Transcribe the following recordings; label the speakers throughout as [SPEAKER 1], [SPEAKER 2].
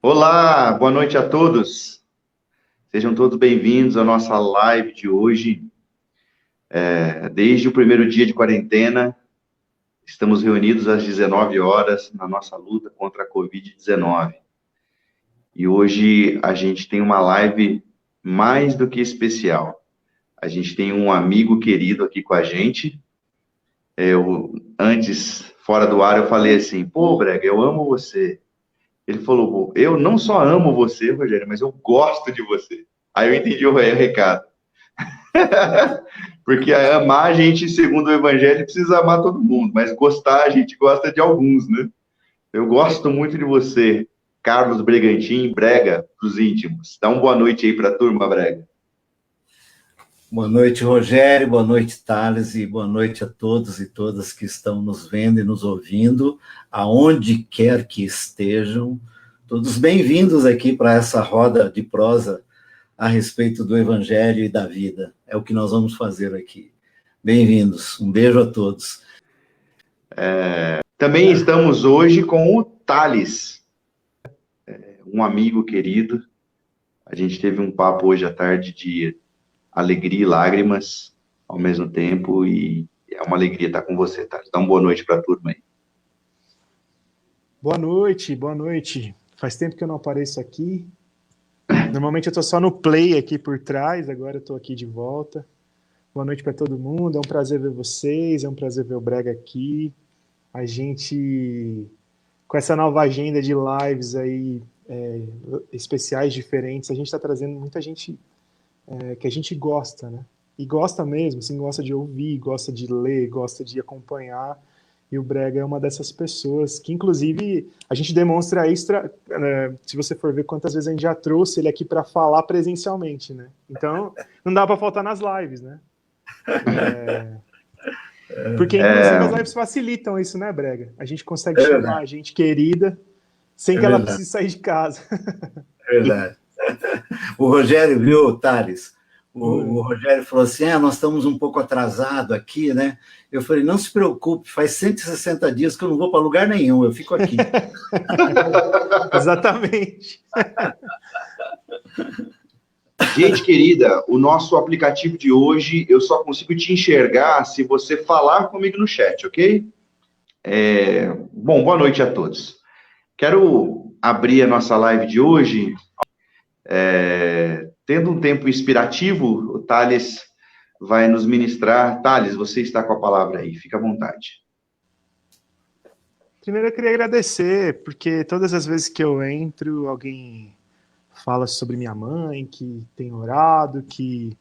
[SPEAKER 1] Olá, boa noite a todos. Sejam todos bem-vindos à nossa live de hoje. Desde o primeiro dia de quarentena, estamos reunidos às 19 horas na nossa luta contra a Covid-19. E hoje a gente tem uma live mais do que especial. A gente tem um amigo querido aqui com a gente. Antes, fora do ar, eu falei assim: pô, Brega, eu amo você. Ele falou: eu não só amo você, Rogério, mas eu gosto de você. Aí eu entendi o recado. Porque amar a gente, segundo o Evangelho, precisa amar todo mundo, mas gostar a gente gosta de alguns, né? Eu gosto muito de você, Carlos Bregantin, Brega, dos íntimos. Dá uma boa noite aí para a turma, Brega.
[SPEAKER 2] Boa noite, Rogério, boa noite, Thales, e boa noite a todos e todas que estão nos vendo e nos ouvindo, aonde quer que estejam. Todos bem-vindos aqui para essa roda de prosa a respeito do Evangelho e da vida. É o que nós vamos fazer aqui. Bem-vindos, um beijo a todos.
[SPEAKER 1] Também estamos hoje com o Thales, um amigo querido. A gente teve um papo hoje à tarde de alegria e lágrimas ao mesmo tempo, e é uma alegria estar com você, Thales. Dá uma boa noite para a turma aí.
[SPEAKER 3] Boa noite, boa noite. Faz tempo que eu não apareço aqui. Normalmente eu tô só no play aqui por trás, agora eu tô aqui de volta. Boa noite para todo mundo, é um prazer ver vocês, é um prazer ver o Brega aqui. A gente, com essa nova agenda de lives aí, especiais diferentes, a gente está trazendo muita gente que a gente gosta, né? E gosta mesmo, assim, gosta de ouvir, gosta de ler, gosta de acompanhar. E o Brega é uma dessas pessoas que, inclusive, a gente demonstra extra. Se você for ver quantas vezes a gente já trouxe ele aqui para falar presencialmente, né? Então, não dá para faltar nas lives, né? Porque, inclusive, as lives facilitam isso, né, Brega? A gente consegue chamar a gente querida sem que ela precise sair de casa.
[SPEAKER 2] É verdade. O Rogério, viu, Thales? O Rogério falou assim, nós estamos um pouco atrasados aqui, né? Eu falei, não se preocupe, faz 160 dias que eu não vou para lugar nenhum, eu fico aqui.
[SPEAKER 3] Exatamente.
[SPEAKER 1] Gente querida, o nosso aplicativo de hoje, eu só consigo te enxergar se você falar comigo no chat, ok? Bom, boa noite a todos. Quero abrir a nossa live de hoje, tendo um tempo inspirativo, o Thales vai nos ministrar. Thales, você está com a palavra aí, fica à vontade.
[SPEAKER 3] Primeiro eu queria agradecer, porque todas as vezes que eu entro, alguém fala sobre minha mãe, que tem orado, que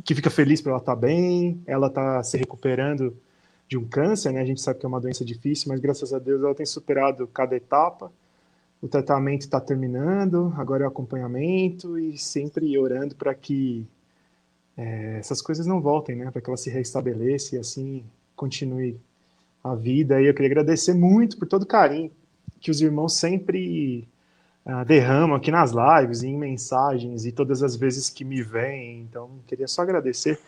[SPEAKER 3] fica feliz por ela estar bem, ela está se recuperando de um câncer, né? A gente sabe que é uma doença difícil, mas graças a Deus ela tem superado cada etapa. O tratamento está terminando, agora é o acompanhamento e sempre orando para que essas coisas não voltem, né? Para que ela se restabeleça e assim continue a vida. E eu queria agradecer muito por todo o carinho que os irmãos sempre derramam aqui nas lives, em mensagens e todas as vezes que me veem. Então, queria só agradecer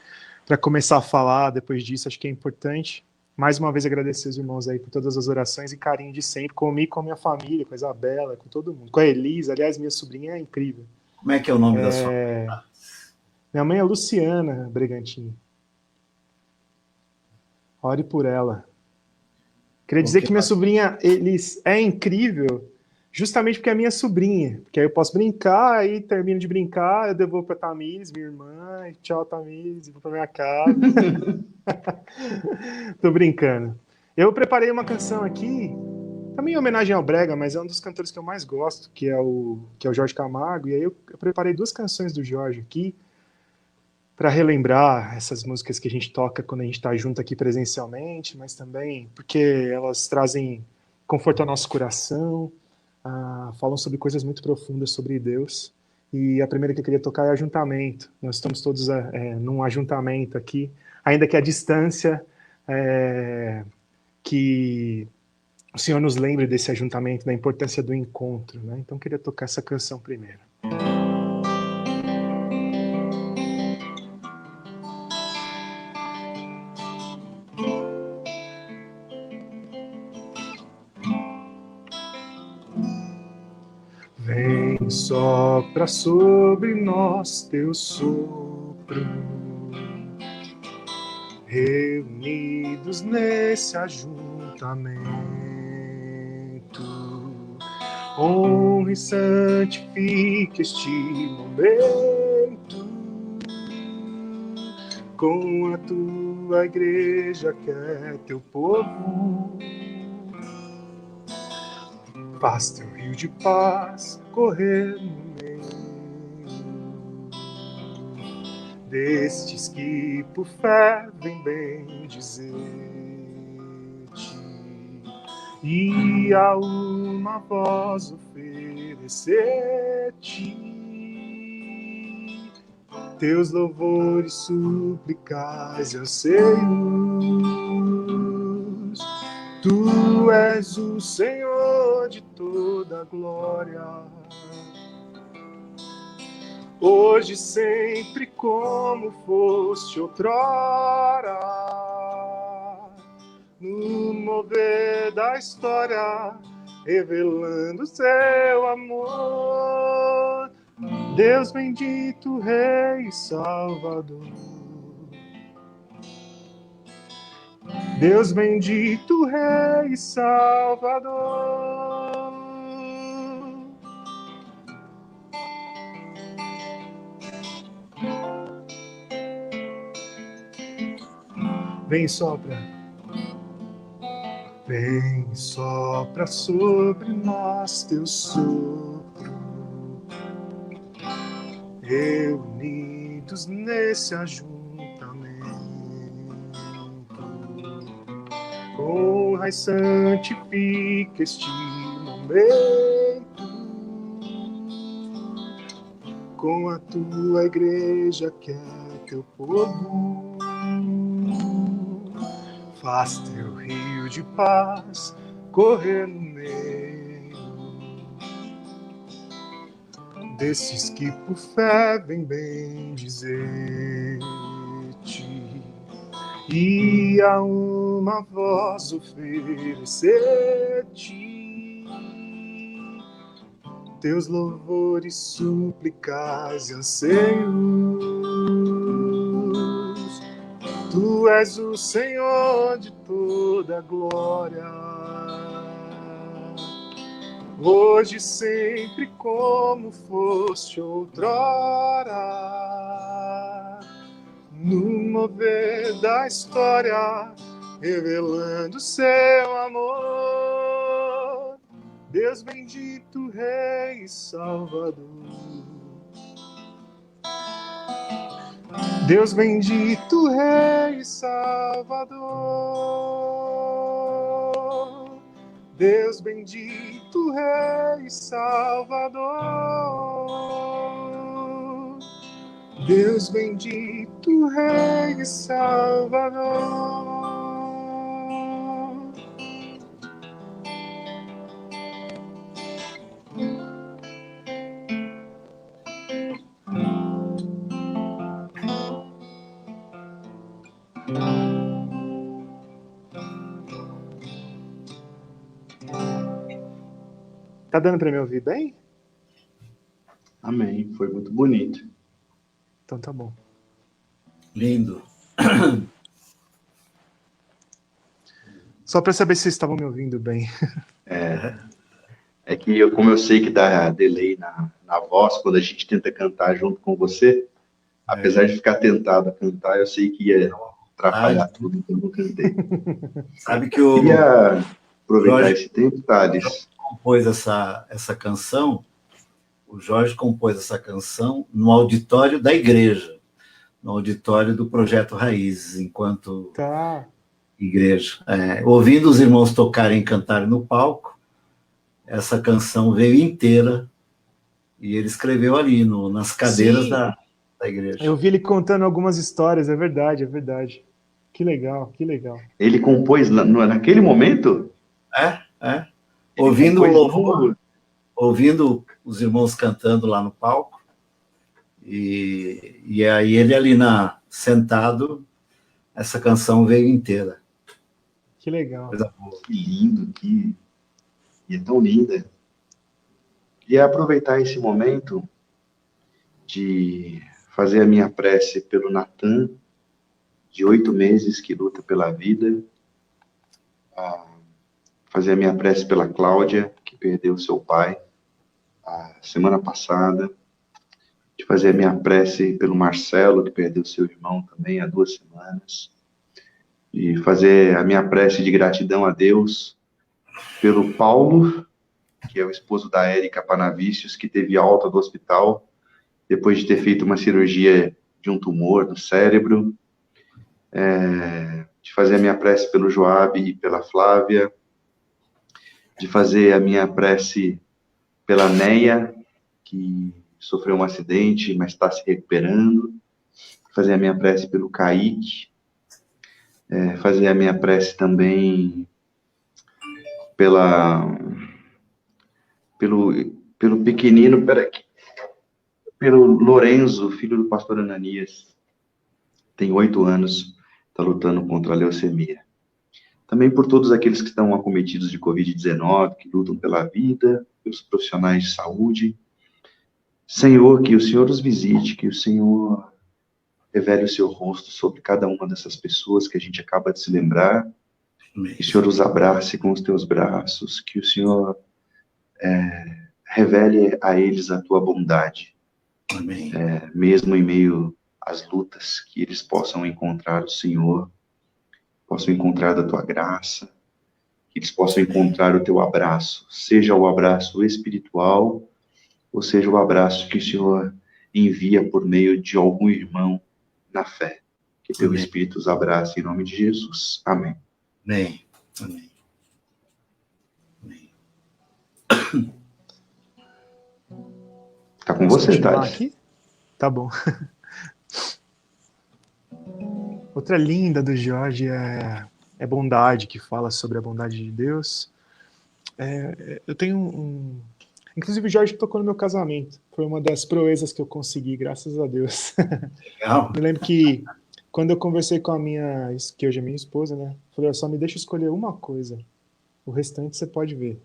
[SPEAKER 3] para começar a falar depois disso, acho que é importante. Mais uma vez agradecer os irmãos aí por todas as orações e carinho de sempre, comigo, com a minha família, com a Isabela, com todo mundo. Com a Elisa, aliás, minha sobrinha é incrível.
[SPEAKER 2] Como é que é o nome da sua mãe?
[SPEAKER 3] Minha mãe é Luciana Bregantin. Ore por ela. Queria dizer que minha sobrinha Elis é incrível, justamente porque é minha sobrinha. Porque aí eu posso brincar, aí termino de brincar, eu devolvo pra Tamires, minha irmã, e tchau, Tamires, vou pra minha casa. Tô brincando. Eu preparei uma canção aqui, também em homenagem ao Brega, mas é um dos cantores que eu mais gosto, que é o Jorge Camargo. E aí eu preparei duas canções do Jorge aqui, para relembrar essas músicas que a gente toca quando a gente está junto aqui presencialmente, mas também porque elas trazem conforto ao nosso coração, falam sobre coisas muito profundas sobre Deus. E a primeira que eu queria tocar é Ajuntamento. Nós estamos todos num ajuntamento aqui, ainda que a distância, que o Senhor nos lembre desse ajuntamento, da importância do encontro, né? Então eu queria tocar essa canção primeiro. Vem, sopra sobre nós teu sopro, reunidos nesse ajuntamento, honra e santifique este momento com a tua igreja que é teu povo. Faz teu rio de paz correr no meio destes que por fé vem bem dizer-te e a uma voz oferecer-te teus louvores, súplicas e anseios. Tu és o Senhor de toda glória, hoje sempre como foste outrora, no mover da história, revelando seu amor. Deus bendito, Rei e Salvador. Deus bendito, Rei e Salvador. Vem, sopra. Vem, sopra sobre nós teu sopro, reunidos nesse ajuntamento, honra e santifica este momento com a tua igreja que é teu povo. Faz teu rio de paz correr no meio desses que por fé vem bem dizer-te e a uma voz oferecer-te teus louvores, súplicas e anseios. Tu és o Senhor de toda glória, hoje sempre como foste outrora, no mover da história, revelando seu amor. Deus bendito, Rei e Salvador. Deus bendito, Rei e Salvador. Deus bendito, Rei e Salvador. Deus bendito, Rei e Salvador. Tá dando para me ouvir bem?
[SPEAKER 1] Amém. Foi muito bonito.
[SPEAKER 3] Então tá bom.
[SPEAKER 2] Lindo.
[SPEAKER 3] Só para saber se vocês estavam me ouvindo bem.
[SPEAKER 1] É que, como eu sei que dá delay na voz, quando a gente tenta cantar junto com você, apesar de ficar tentado a cantar, eu sei que ia atrapalhar tudo, então eu não cantei.
[SPEAKER 2] Sabe que o
[SPEAKER 1] Queria aproveitar
[SPEAKER 2] Jorge
[SPEAKER 1] esse tempo, Thales.
[SPEAKER 2] compôs essa canção, o Jorge compôs essa canção no auditório da igreja, no auditório do Projeto Raízes, enquanto igreja. Ouvindo os irmãos tocarem e cantarem no palco, essa canção veio inteira e ele escreveu ali, nas cadeiras da igreja.
[SPEAKER 3] Eu vi ele contando algumas histórias, é verdade, é verdade. Que legal, que legal.
[SPEAKER 1] Ele compôs naquele momento?
[SPEAKER 2] Ouvindo o louvor, ouvindo os irmãos cantando lá no palco, e aí ele ali sentado, essa canção veio inteira.
[SPEAKER 3] Que legal.
[SPEAKER 1] Que lindo, e é tão linda. E aproveitar esse momento de fazer a minha prece pelo Natan, de 8 meses, que luta pela vida, fazer a minha prece pela Cláudia, que perdeu seu pai a semana passada, de fazer a minha prece pelo Marcelo, que perdeu seu irmão também há 2 semanas, e fazer a minha prece de gratidão a Deus pelo Paulo, que é o esposo da Érica Panavícios, que teve alta do hospital depois de ter feito uma cirurgia de um tumor no cérebro, de fazer a minha prece pelo Joabe e pela Flávia, de fazer a minha prece pela Neia, que sofreu um acidente, mas está se recuperando, fazer a minha prece pelo Kaique, fazer a minha prece também pelo pequenino, pelo Lorenzo, filho do pastor Ananias, tem 8 anos, está lutando contra a leucemia. Também por todos aqueles que estão acometidos de Covid-19, que lutam pela vida, pelos profissionais de saúde. Senhor, que o Senhor os visite, que o Senhor revele o seu rosto sobre cada uma dessas pessoas que a gente acaba de se lembrar, que o Senhor os abrace com os teus braços, que o Senhor revele a eles a tua bondade.
[SPEAKER 2] Amém.
[SPEAKER 1] Mesmo em meio às lutas, que eles possam encontrar o Senhor, possam encontrar da tua graça, que eles possam encontrar o teu abraço, seja o abraço espiritual, ou seja o abraço que o Senhor envia por meio de algum irmão na fé. Que teu
[SPEAKER 2] Amém.
[SPEAKER 1] Espírito os abrace em nome de Jesus. Amém.
[SPEAKER 2] Amém. Amém. Amém.
[SPEAKER 1] Tá com você,
[SPEAKER 3] continuar
[SPEAKER 1] Thales.
[SPEAKER 3] aqui? Tá bom. Outra linda do Jorge é Bondade, que fala sobre a bondade de Deus. Eu tenho Inclusive o Jorge tocou no meu casamento. Foi uma das proezas que eu consegui, graças a Deus.
[SPEAKER 2] Legal.
[SPEAKER 3] Me lembro que quando eu conversei com que hoje é minha esposa, né? Falei, só me deixa escolher uma coisa. O restante você pode ver.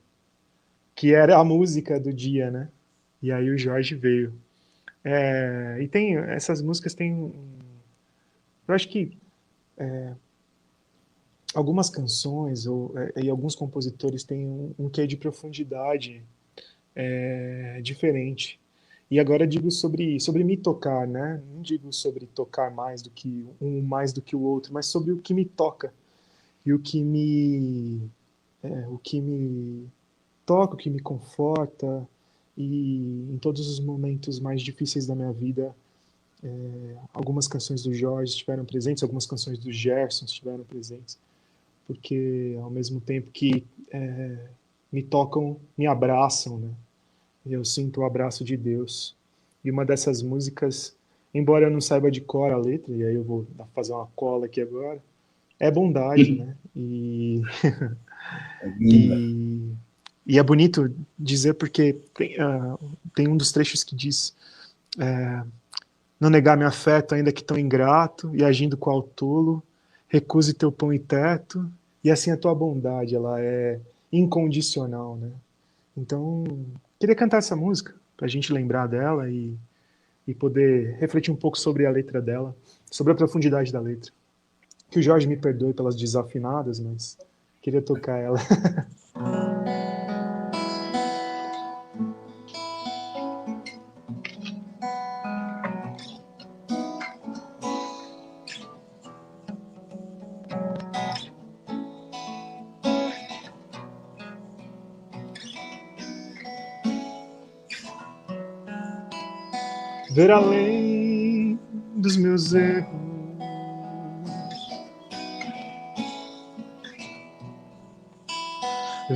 [SPEAKER 3] Que era a música do dia, né? E aí o Jorge veio. E essas músicas têm. Eu acho que algumas canções e alguns compositores têm um quê de profundidade diferente. E agora digo sobre me tocar, né? Não digo sobre tocar mais do que mais do que o outro, mas sobre o que me toca e o que me toca, o que me conforta, e em todos os momentos mais difíceis da minha vida, algumas canções do Jorge estiveram presentes, algumas canções do Gerson estiveram presentes, porque ao mesmo tempo que me tocam, me abraçam, né? Eu sinto o abraço de Deus. E uma dessas músicas, embora eu não saiba de cor a letra, e aí eu vou fazer uma cola aqui agora, é Bondade, né?
[SPEAKER 2] É linda.
[SPEAKER 3] E é bonito dizer porque tem um dos trechos que diz: não negar meu afeto, ainda que tão ingrato, e agindo qual tolo, recuse teu pão e teto, e assim a tua bondade, ela é incondicional, né? Então, queria cantar essa música, pra gente lembrar dela e poder refletir um pouco sobre a letra dela, sobre a profundidade da letra. Que o Jorge me perdoe pelas desafinadas, mas queria tocar ela. Ver além dos meus erros,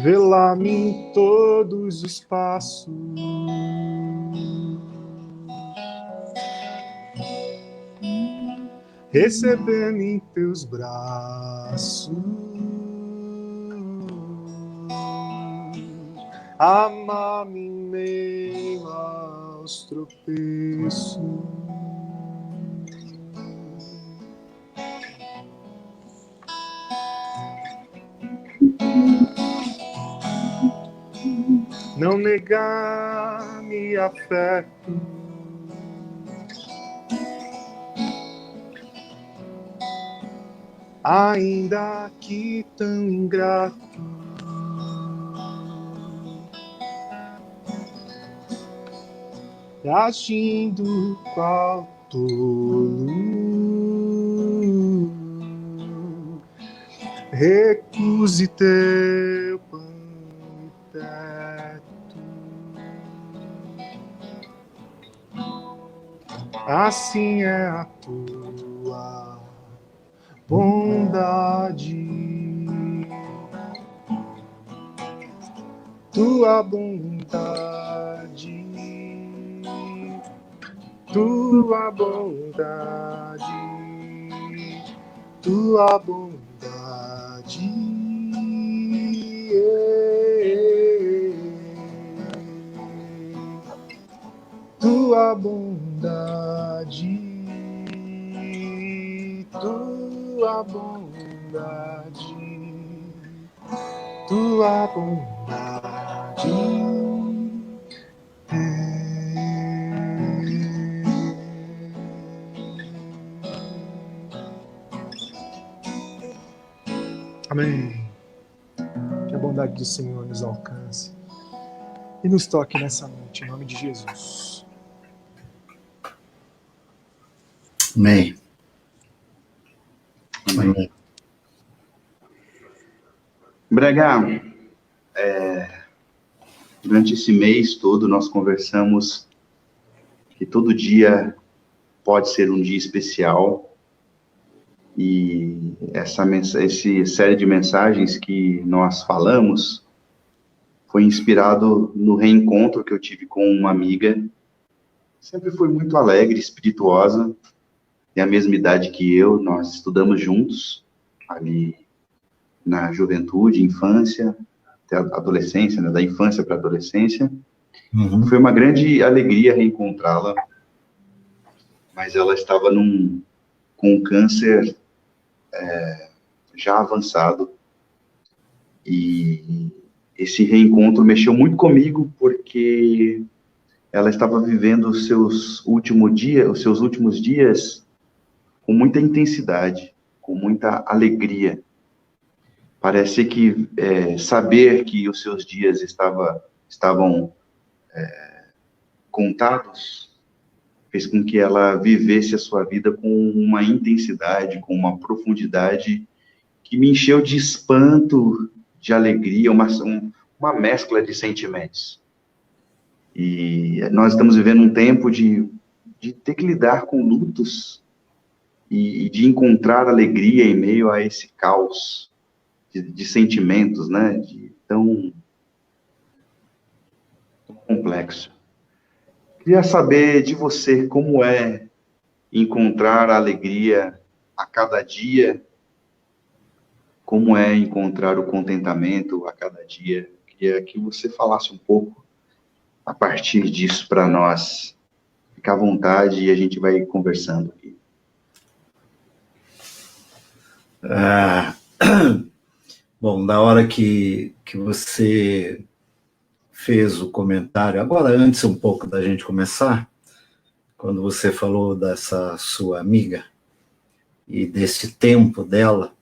[SPEAKER 3] vê-la-me em todos os passos, receber-me em teus braços, amar-me em meio aos tropeços, não negar-me afeto. Ainda que tão ingrato, agindo qual tolo, recuse teu pão e teto. Assim é a tua bondade, tua bondade, tua bondade, tua bondade, tua bondade, tua bondade, tua bondade. Amém. Que a bondade do Senhor nos alcance e nos toque nessa noite, em nome de Jesus.
[SPEAKER 2] Amém.
[SPEAKER 1] Amém. Brega, durante esse mês todo nós conversamos que todo dia pode ser um dia especial, e essa série de mensagens que nós falamos foi inspirado no reencontro que eu tive com uma amiga, sempre foi muito alegre, espirituosa, tem a mesma idade que eu, nós estudamos juntos, ali na juventude, infância, até a adolescência, né, da infância para a adolescência.
[SPEAKER 2] Uhum.
[SPEAKER 1] Foi uma grande alegria reencontrá-la, mas ela estava com um câncer já avançado, e esse reencontro mexeu muito comigo, porque ela estava vivendo os seus últimos dias com muita intensidade, com muita alegria. Parece que saber que os seus dias estavam contados fez com que ela vivesse a sua vida com uma intensidade, com uma profundidade que me encheu de espanto, de alegria, uma mescla de sentimentos. E nós estamos vivendo um tempo de ter que lidar com lutos e de encontrar alegria em meio a esse caos de sentimentos, né, tão complexo. Queria saber de você como é encontrar alegria a cada dia, como é encontrar o contentamento a cada dia. Queria que você falasse um pouco a partir disso para nós. Fica à vontade e a gente vai conversando aqui.
[SPEAKER 2] Bom, na hora que você fez o comentário, agora antes um pouco da gente começar, quando você falou dessa sua amiga e desse tempo dela,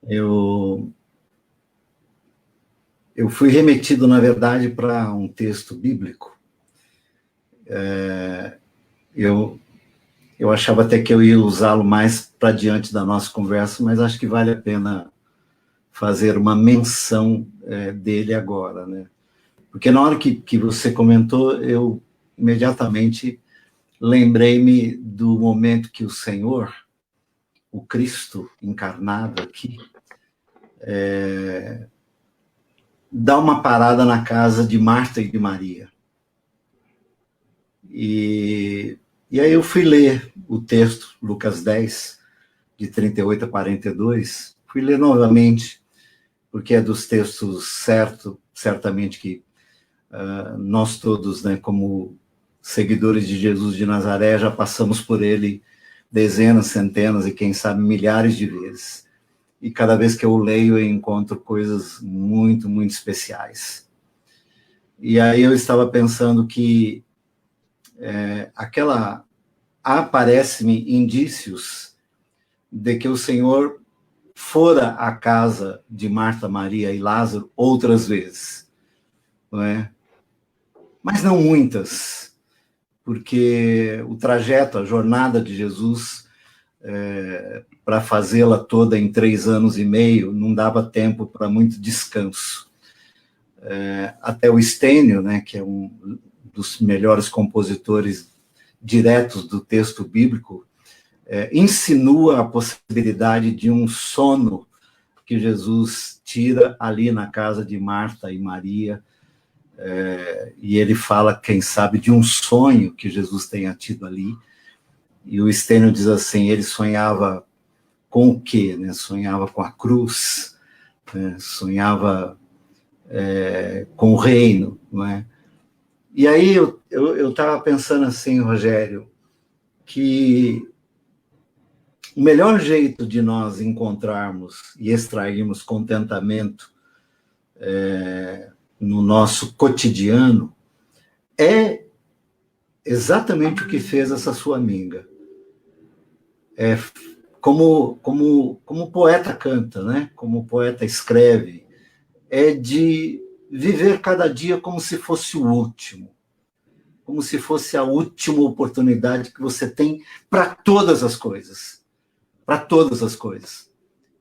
[SPEAKER 2] eu fui remetido, na verdade, para um texto bíblico. Eu achava até que eu ia usá-lo mais para diante da nossa conversa, mas acho que vale a pena fazer uma menção dele agora, né? Porque na hora que você comentou, eu imediatamente lembrei-me do momento que o Senhor, o Cristo encarnado aqui, dá uma parada na casa de Marta e de Maria. E aí eu fui ler o texto, Lucas 10, de 38 a 42, fui ler novamente, porque é dos textos certamente que nós todos, né, como seguidores de Jesus de Nazaré, já passamos por ele dezenas, centenas e quem sabe milhares de vezes. E cada vez que eu leio, eu encontro coisas muito, muito especiais. E aí eu estava pensando que aparece-me indícios de que o Senhor fora à casa de Marta, Maria e Lázaro outras vezes, não é? Mas não muitas, porque o trajeto, a jornada de Jesus, para fazê-la toda em 3 anos e meio, não dava tempo para muito descanso. Até o Estênio, né, que é um dos melhores compositores diretos do texto bíblico, insinua a possibilidade de um sono que Jesus tira ali na casa de Marta e Maria, e ele fala, quem sabe, de um sonho que Jesus tenha tido ali, e o Estênio diz assim, ele sonhava com o quê? Né? Sonhava com a cruz, né? Sonhava com o reino, não é? E aí eu estava pensando assim, Rogério, que o melhor jeito de nós encontrarmos e extrairmos contentamento no nosso cotidiano é exatamente o que fez essa sua amiga. Como o poeta canta, né? Como o poeta escreve, é de viver cada dia como se fosse o último, como se fosse a última oportunidade que você tem para todas as coisas. Para todas as coisas.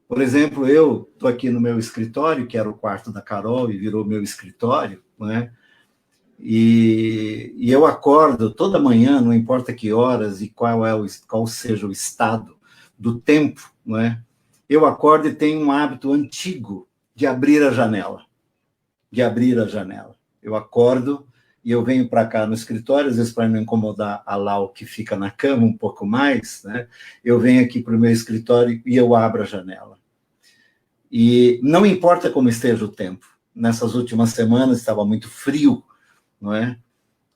[SPEAKER 2] Por exemplo, eu estou aqui no meu escritório, que era o quarto da Carol, e virou meu escritório, né? E eu acordo toda manhã, não importa que horas e qual seja o estado do tempo, não é? Eu acordo e tenho um hábito antigo de abrir a janela. Eu acordo e eu venho para cá no escritório, às vezes para não incomodar a Lau, que fica na cama um pouco mais, né? Eu venho aqui para o meu escritório e eu abro a janela. E não importa como esteja o tempo. Nessas últimas semanas estava muito frio, não é?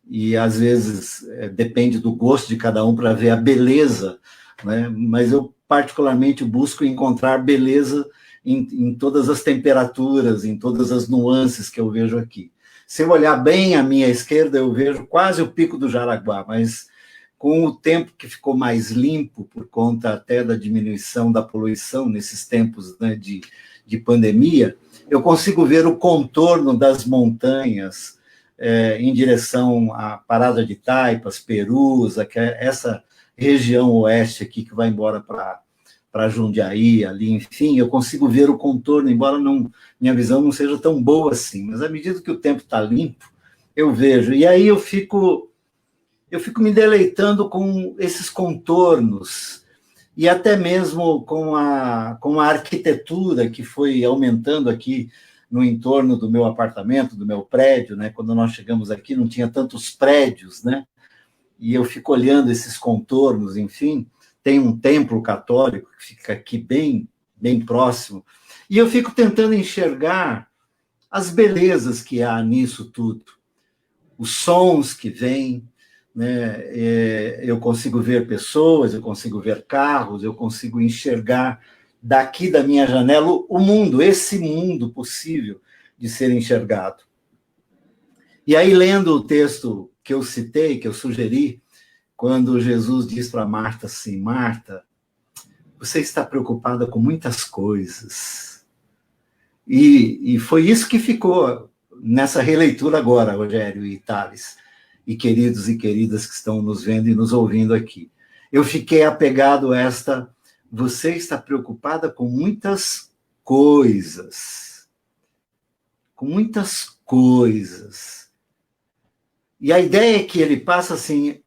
[SPEAKER 2] E às vezes depende do gosto de cada um para ver a beleza, né? Mas eu particularmente busco encontrar beleza em todas as temperaturas, em todas as nuances que eu vejo aqui. Se eu olhar bem à minha esquerda, eu vejo quase o Pico do Jaraguá, mas com o tempo que ficou mais limpo, por conta até da diminuição da poluição nesses tempos, né, de pandemia, eu consigo ver o contorno das montanhas em direção à Parada de Taipas, Perus, essa região oeste aqui que vai embora para Jundiaí, ali, enfim, eu consigo ver o contorno, embora minha visão não seja tão boa assim, mas à medida que o tempo está limpo, eu vejo, e aí eu fico me deleitando com esses contornos, e até mesmo com a arquitetura que foi aumentando aqui no entorno do meu apartamento, do meu prédio, né? Quando nós chegamos aqui não tinha tantos prédios, né? E eu fico olhando esses contornos, enfim, tem um templo católico que fica aqui bem próximo, e eu fico tentando enxergar as belezas que há nisso tudo, os sons que vêm, né? Eu consigo ver pessoas, eu consigo ver carros, eu consigo enxergar daqui da minha janela o mundo, esse mundo possível de ser enxergado. E aí, lendo o texto que eu citei, que eu sugeri, quando Jesus diz para Marta assim, Marta, você está preocupada com muitas coisas. E foi isso que ficou nessa releitura agora, Rogério e Thales, e queridos e queridas que estão nos vendo e nos ouvindo aqui. Eu fiquei apegado a esta, você está preocupada com muitas coisas. Com muitas coisas. E a ideia é que ele passa assim,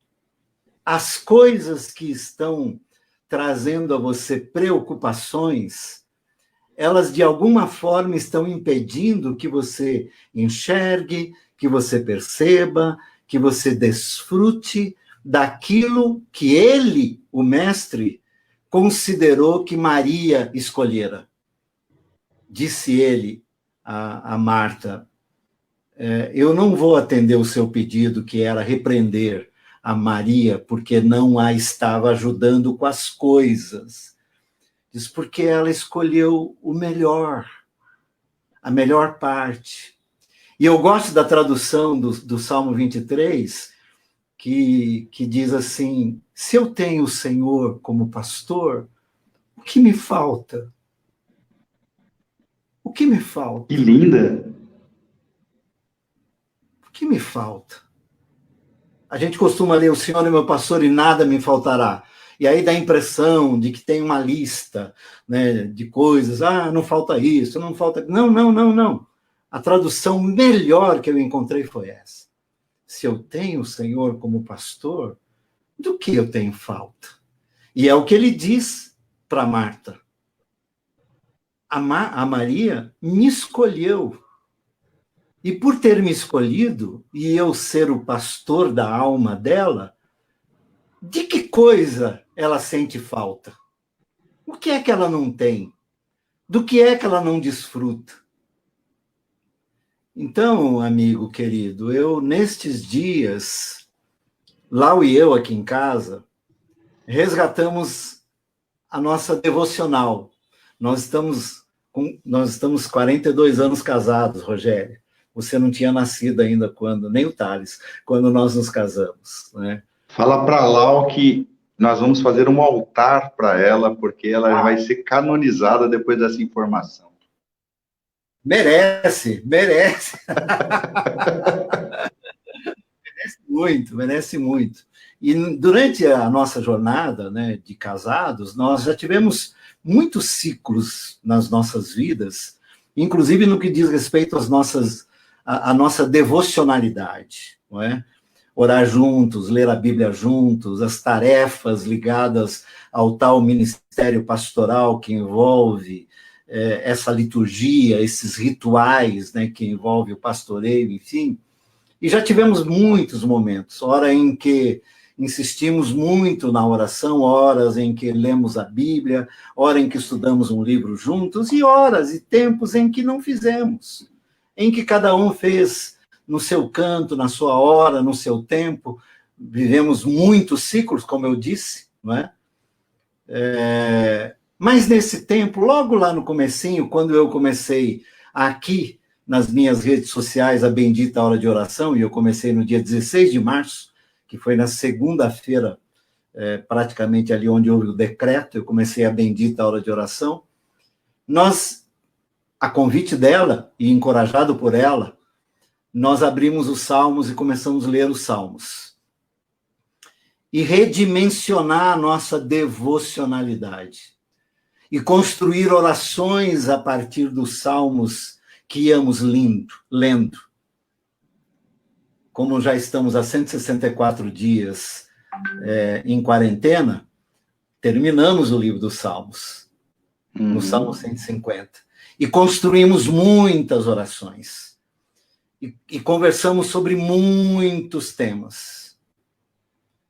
[SPEAKER 2] as coisas que estão trazendo a você preocupações, elas de alguma forma estão impedindo que você enxergue, que você perceba, que você desfrute daquilo que ele, o mestre, considerou que Maria escolhera. Disse ele a Marta, eu não vou atender o seu pedido, que era repreender a Maria, porque não a estava ajudando com as coisas. Diz, porque ela escolheu o melhor, a melhor parte. E eu gosto da tradução do Salmo 23, que diz assim: se eu tenho o Senhor como pastor, o que me falta? O que me falta?
[SPEAKER 1] Que linda!
[SPEAKER 2] O que me falta? A gente costuma ler: o Senhor é meu pastor e nada me faltará. E aí dá a impressão de que tem uma lista, né, de coisas. Ah, não falta isso, não falta... Não, não, não, não. A tradução melhor que eu encontrei foi essa. Se eu tenho o Senhor como pastor, do que eu tenho falta? E é o que ele diz para Marta. A Maria me escolheu. E por ter me escolhido, e eu ser o pastor da alma dela, de que coisa ela sente falta? O que é que ela não tem? Do que é que ela não desfruta? Então, amigo querido, eu, nestes dias, Lau e eu aqui em casa, resgatamos a nossa devocional. Nós estamos 42 anos casados, Rogério. Você não tinha nascido ainda quando, nem o Thales, quando nós nos casamos, né?
[SPEAKER 1] Fala para Lau que nós vamos fazer um altar para ela, porque ela vai ser canonizada depois dessa informação.
[SPEAKER 2] Merece, merece. Merece muito, merece muito. E durante a nossa jornada, né, de casados, nós já tivemos muitos ciclos nas nossas vidas, inclusive no que diz respeito às à nossa devocionalidade, não é? Orar juntos, ler a Bíblia juntos, as tarefas ligadas ao tal ministério pastoral que envolve essa liturgia, esses rituais, né, que envolve o pastoreio, enfim. E já tivemos muitos momentos, hora em que insistimos muito na oração, horas em que lemos a Bíblia, hora em que estudamos um livro juntos, e horas e tempos em que não fizemos, em que cada um fez no seu canto, na sua hora, no seu tempo. Vivemos muitos ciclos, como eu disse, não é? Mas nesse tempo, logo lá no comecinho, quando eu comecei aqui nas minhas redes sociais a bendita hora de oração, e eu comecei no dia 16 de março, que foi na segunda-feira, praticamente ali onde houve o decreto, eu comecei a bendita hora de oração. Nós, a convite dela, e encorajado por ela, nós abrimos os Salmos e começamos a ler os Salmos. E redimensionar a nossa devocionalidade. E construir orações a partir dos Salmos que íamos lendo. Como já estamos há 164 dias em quarentena, terminamos o livro dos Salmos, no Salmo 150. E construímos muitas orações. E conversamos sobre muitos temas.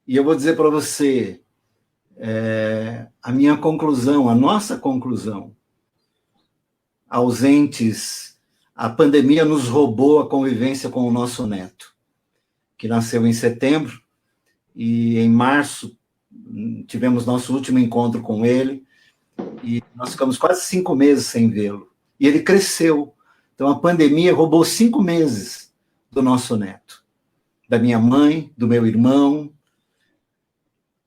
[SPEAKER 2] E eu vou dizer para você, a minha conclusão, a nossa conclusão, ausentes, a pandemia nos roubou a convivência com o nosso neto, que nasceu em setembro, e em março tivemos nosso último encontro com ele, e nós ficamos quase 5 meses sem vê-lo. E ele cresceu. Então, a pandemia roubou 5 meses do nosso neto, da minha mãe, do meu irmão.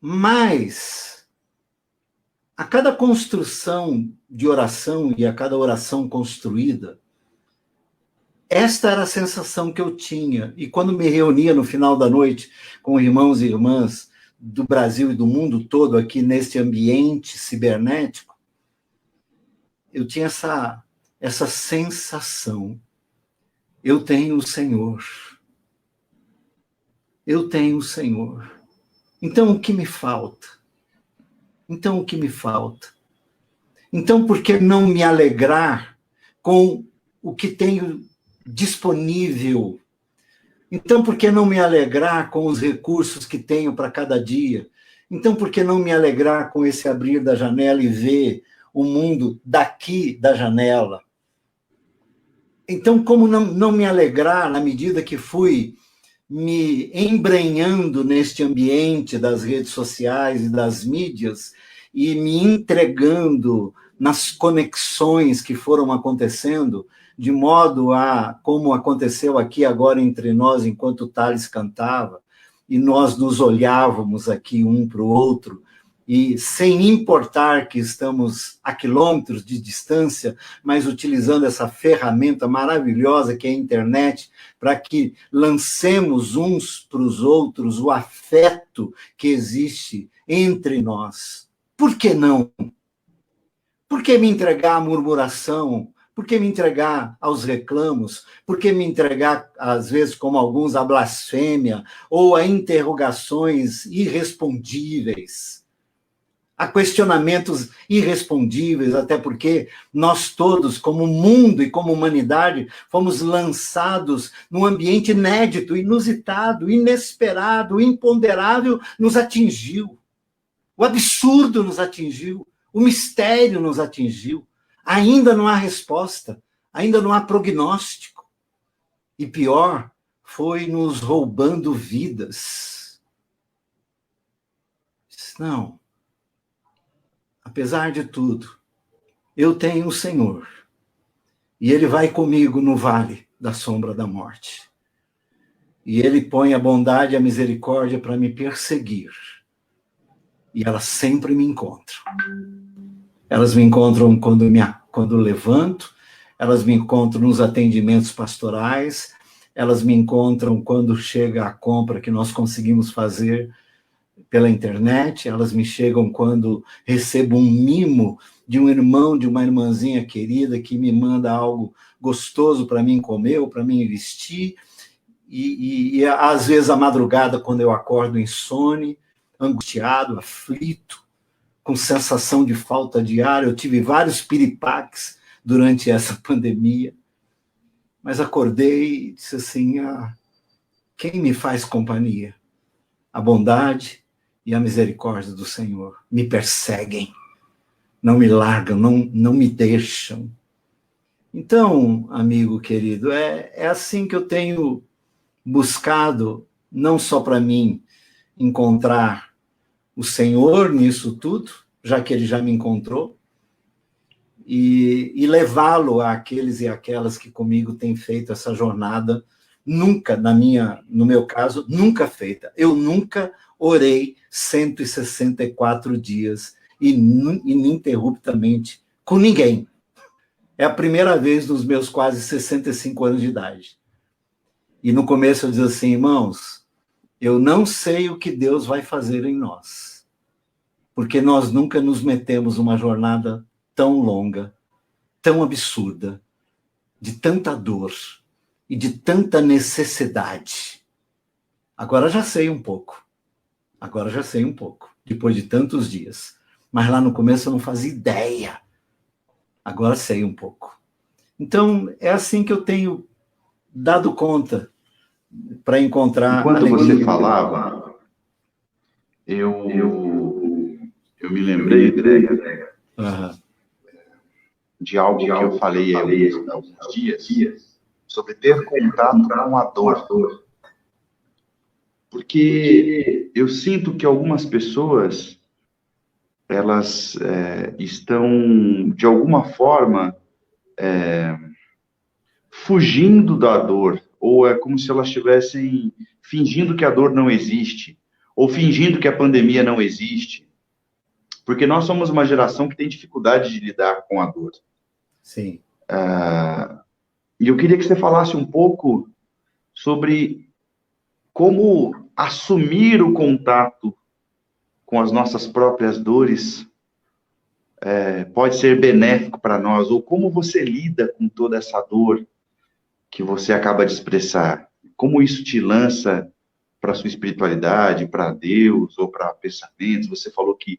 [SPEAKER 2] Mas, a cada construção de oração e a cada oração construída, esta era a sensação que eu tinha. E quando me reunia no final da noite com irmãos e irmãs do Brasil e do mundo todo aqui neste ambiente cibernético, eu tinha essa sensação. Eu tenho o Senhor. Eu tenho o Senhor. Então, o que me falta? Então, o que me falta? Então, por que não me alegrar com o que tenho disponível? Então, por que não me alegrar com os recursos que tenho para cada dia? Então, por que não me alegrar com esse abrir da janela e ver o mundo daqui da janela? Então, como não me alegrar na medida que fui me embrenhando neste ambiente das redes sociais e das mídias e me entregando nas conexões que foram acontecendo de modo a, como aconteceu aqui agora entre nós, enquanto o Thales cantava, e nós nos olhávamos aqui um para o outro, e sem importar que estamos a quilômetros de distância, mas utilizando essa ferramenta maravilhosa que é a internet, para que lancemos uns para os outros o afeto que existe entre nós. Por que não? Por que me entregar à murmuração? Por que me entregar aos reclamos? Por que me entregar, às vezes, como alguns, à blasfêmia ou a interrogações irrespondíveis? Há questionamentos irrespondíveis, até porque nós todos, como mundo e como humanidade, fomos lançados num ambiente inédito, inusitado, inesperado, imponderável, nos atingiu. O absurdo nos atingiu, o mistério nos atingiu. Ainda não há resposta, ainda não há prognóstico. E pior, foi nos roubando vidas. Não. Apesar de tudo, eu tenho o Senhor, e Ele vai comigo no vale da sombra da morte. E Ele põe a bondade e a misericórdia para me perseguir. E elas sempre me encontram. Elas me encontram quando levanto, elas me encontram nos atendimentos pastorais, elas me encontram quando chega a compra que nós conseguimos fazer pela internet, elas me chegam quando recebo um mimo de um irmão, de uma irmãzinha querida que me manda algo gostoso para mim comer ou para mim vestir, e às vezes à madrugada, quando eu acordo insone, angustiado, aflito, com sensação de falta de ar. Eu tive vários piripaques durante essa pandemia, mas acordei e disse assim, quem me faz companhia? A bondade e a misericórdia do Senhor me perseguem, não me largam, não me deixam. Então, amigo querido, é assim que eu tenho buscado, não só para mim, encontrar o Senhor nisso tudo, já que Ele já me encontrou, e levá-lo àqueles e aquelas que comigo têm feito essa jornada, nunca, no meu caso, nunca feita. Eu nunca orei 164 dias ininterruptamente com ninguém. É a primeira vez nos meus quase 65 anos de idade. E no começo eu dizia assim, irmãos, eu não sei o que Deus vai fazer em nós, porque nós nunca nos metemos numa jornada tão longa, tão absurda, de tanta dor e de tanta necessidade. Agora já sei um pouco, depois de tantos dias. Mas lá no começo eu não fazia ideia. Agora sei um pouco. Então, é assim que eu tenho dado conta para encontrar...
[SPEAKER 1] Enquanto você falava, eu me lembrei, Greg, de algo que eu falei há alguns dias, sobre ter contato com a dor. Porque eu sinto que algumas pessoas, elas estão, de alguma forma, fugindo da dor, ou é como se elas estivessem fingindo que a dor não existe, ou fingindo que a pandemia não existe, porque nós somos uma geração que tem dificuldade de lidar com a dor.
[SPEAKER 2] Sim.
[SPEAKER 1] E eu queria que você falasse um pouco sobre como assumir o contato com as nossas próprias dores pode ser benéfico para nós, ou como você lida com toda essa dor que você acaba de expressar, como isso te lança para a sua espiritualidade, para Deus, ou para pensamentos. Você falou que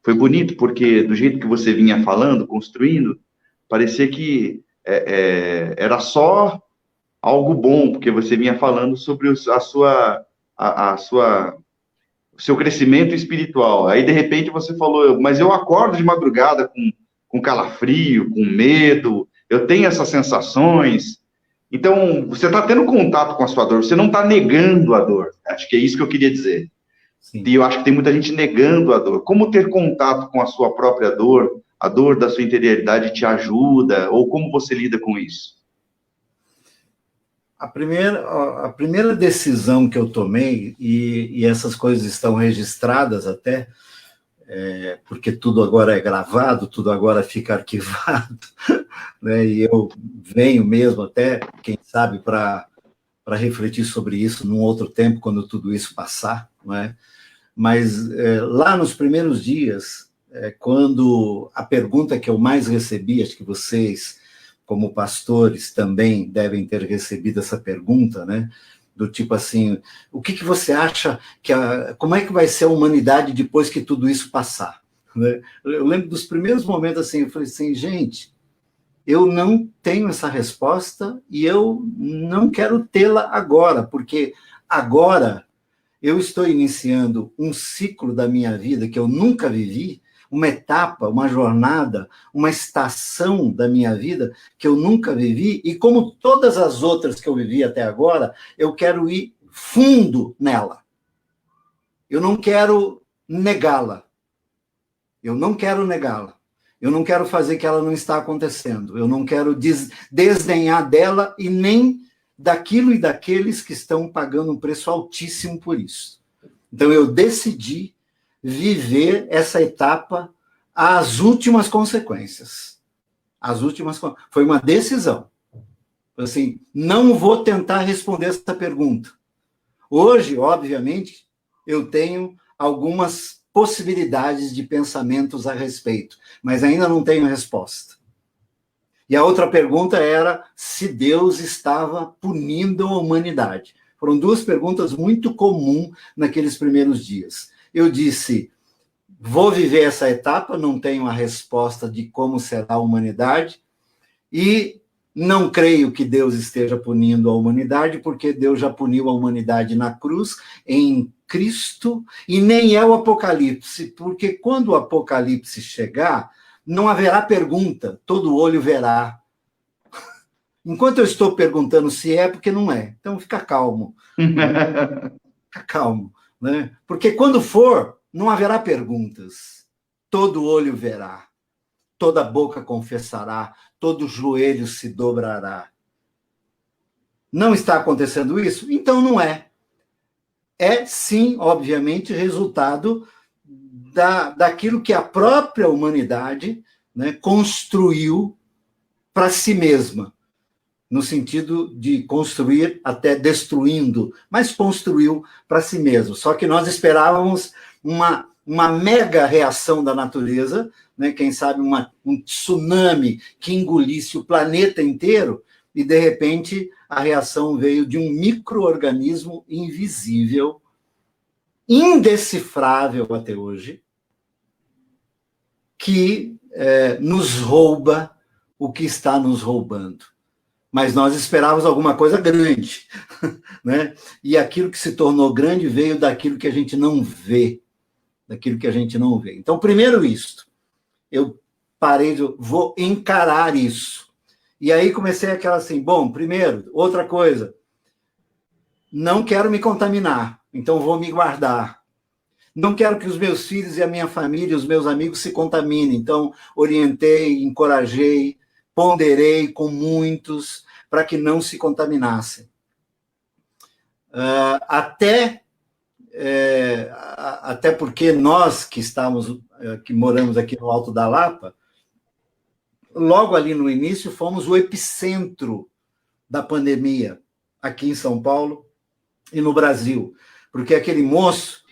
[SPEAKER 1] foi bonito, porque do jeito que você vinha falando, construindo, parecia que era só algo bom, porque você vinha falando sobre o seu crescimento espiritual. Aí, de repente, você falou, mas eu acordo de madrugada com calafrio, com medo, eu tenho essas sensações. Então, você está tendo contato com a sua dor, você não está negando a dor. Acho que é isso que eu queria dizer. Sim. E eu acho que tem muita gente negando a dor. Como ter contato com a sua própria dor, A dor da sua interioridade te ajuda? Ou como você lida com isso?
[SPEAKER 2] A primeira decisão que eu tomei, e essas coisas estão registradas até, porque tudo agora é gravado, tudo agora fica arquivado, né? E eu venho mesmo até, quem sabe, para refletir sobre isso num outro tempo, quando tudo isso passar, não é? Mas lá nos primeiros dias, quando a pergunta que eu mais recebi, acho que vocês, como pastores, também devem ter recebido essa pergunta, né? Do tipo assim, o que você acha como é que vai ser a humanidade depois que tudo isso passar? Né? Eu lembro dos primeiros momentos assim, eu falei assim, gente, eu não tenho essa resposta e eu não quero tê-la agora, porque agora eu estou iniciando um ciclo da minha vida que eu nunca vivi, uma etapa, uma jornada, uma estação da minha vida que eu nunca vivi, e como todas as outras que eu vivi até agora, eu quero ir fundo nela. Eu não quero negá-la. Eu não quero negá-la. Eu não quero fazer que ela não está acontecendo. Eu não quero desdenhar dela e nem daquilo e daqueles que estão pagando um preço altíssimo por isso. Então, eu decidi viver essa etapa às últimas consequências. Foi uma decisão. Assim, não vou tentar responder essa pergunta. Hoje, obviamente, eu tenho algumas possibilidades de pensamentos a respeito, mas ainda não tenho resposta. E a outra pergunta era se Deus estava punindo a humanidade. Foram duas perguntas muito comuns naqueles primeiros dias. Eu disse, vou viver essa etapa, não tenho a resposta de como será a humanidade, e não creio que Deus esteja punindo a humanidade, porque Deus já puniu a humanidade na cruz, em Cristo, e nem é o Apocalipse, porque quando o Apocalipse chegar, não haverá pergunta, todo olho verá. Enquanto eu estou perguntando se é, porque não é. Então, fica calmo. Né? Fica calmo. Né? Porque quando for, não haverá perguntas. Todo olho verá. Toda boca confessará. Todo joelho se dobrará. Não está acontecendo isso? Então, não é. É, sim, obviamente, resultado daquilo que a própria humanidade, né, construiu para si mesma, no sentido de construir até destruindo, mas construiu para si mesmo. Só que nós esperávamos uma mega reação da natureza, né, quem sabe um tsunami que engolisse o planeta inteiro, e, de repente, a reação veio de um micro-organismo invisível, indecifrável até hoje, que nos rouba o que está nos roubando. Mas nós esperávamos alguma coisa grande, né? E aquilo que se tornou grande veio daquilo que a gente não vê, Então, primeiro isto, eu parei vou encarar isso. E aí comecei aquela assim, bom, primeiro, outra coisa, não quero me contaminar, então vou me guardar. Não quero que os meus filhos e a minha família, os meus amigos se contaminem, então orientei, encorajei, ponderei com muitos para que não se contaminassem. Até porque nós que moramos aqui no Alto da Lapa, logo ali no início fomos o epicentro da pandemia aqui em São Paulo e no Brasil, porque aquele moço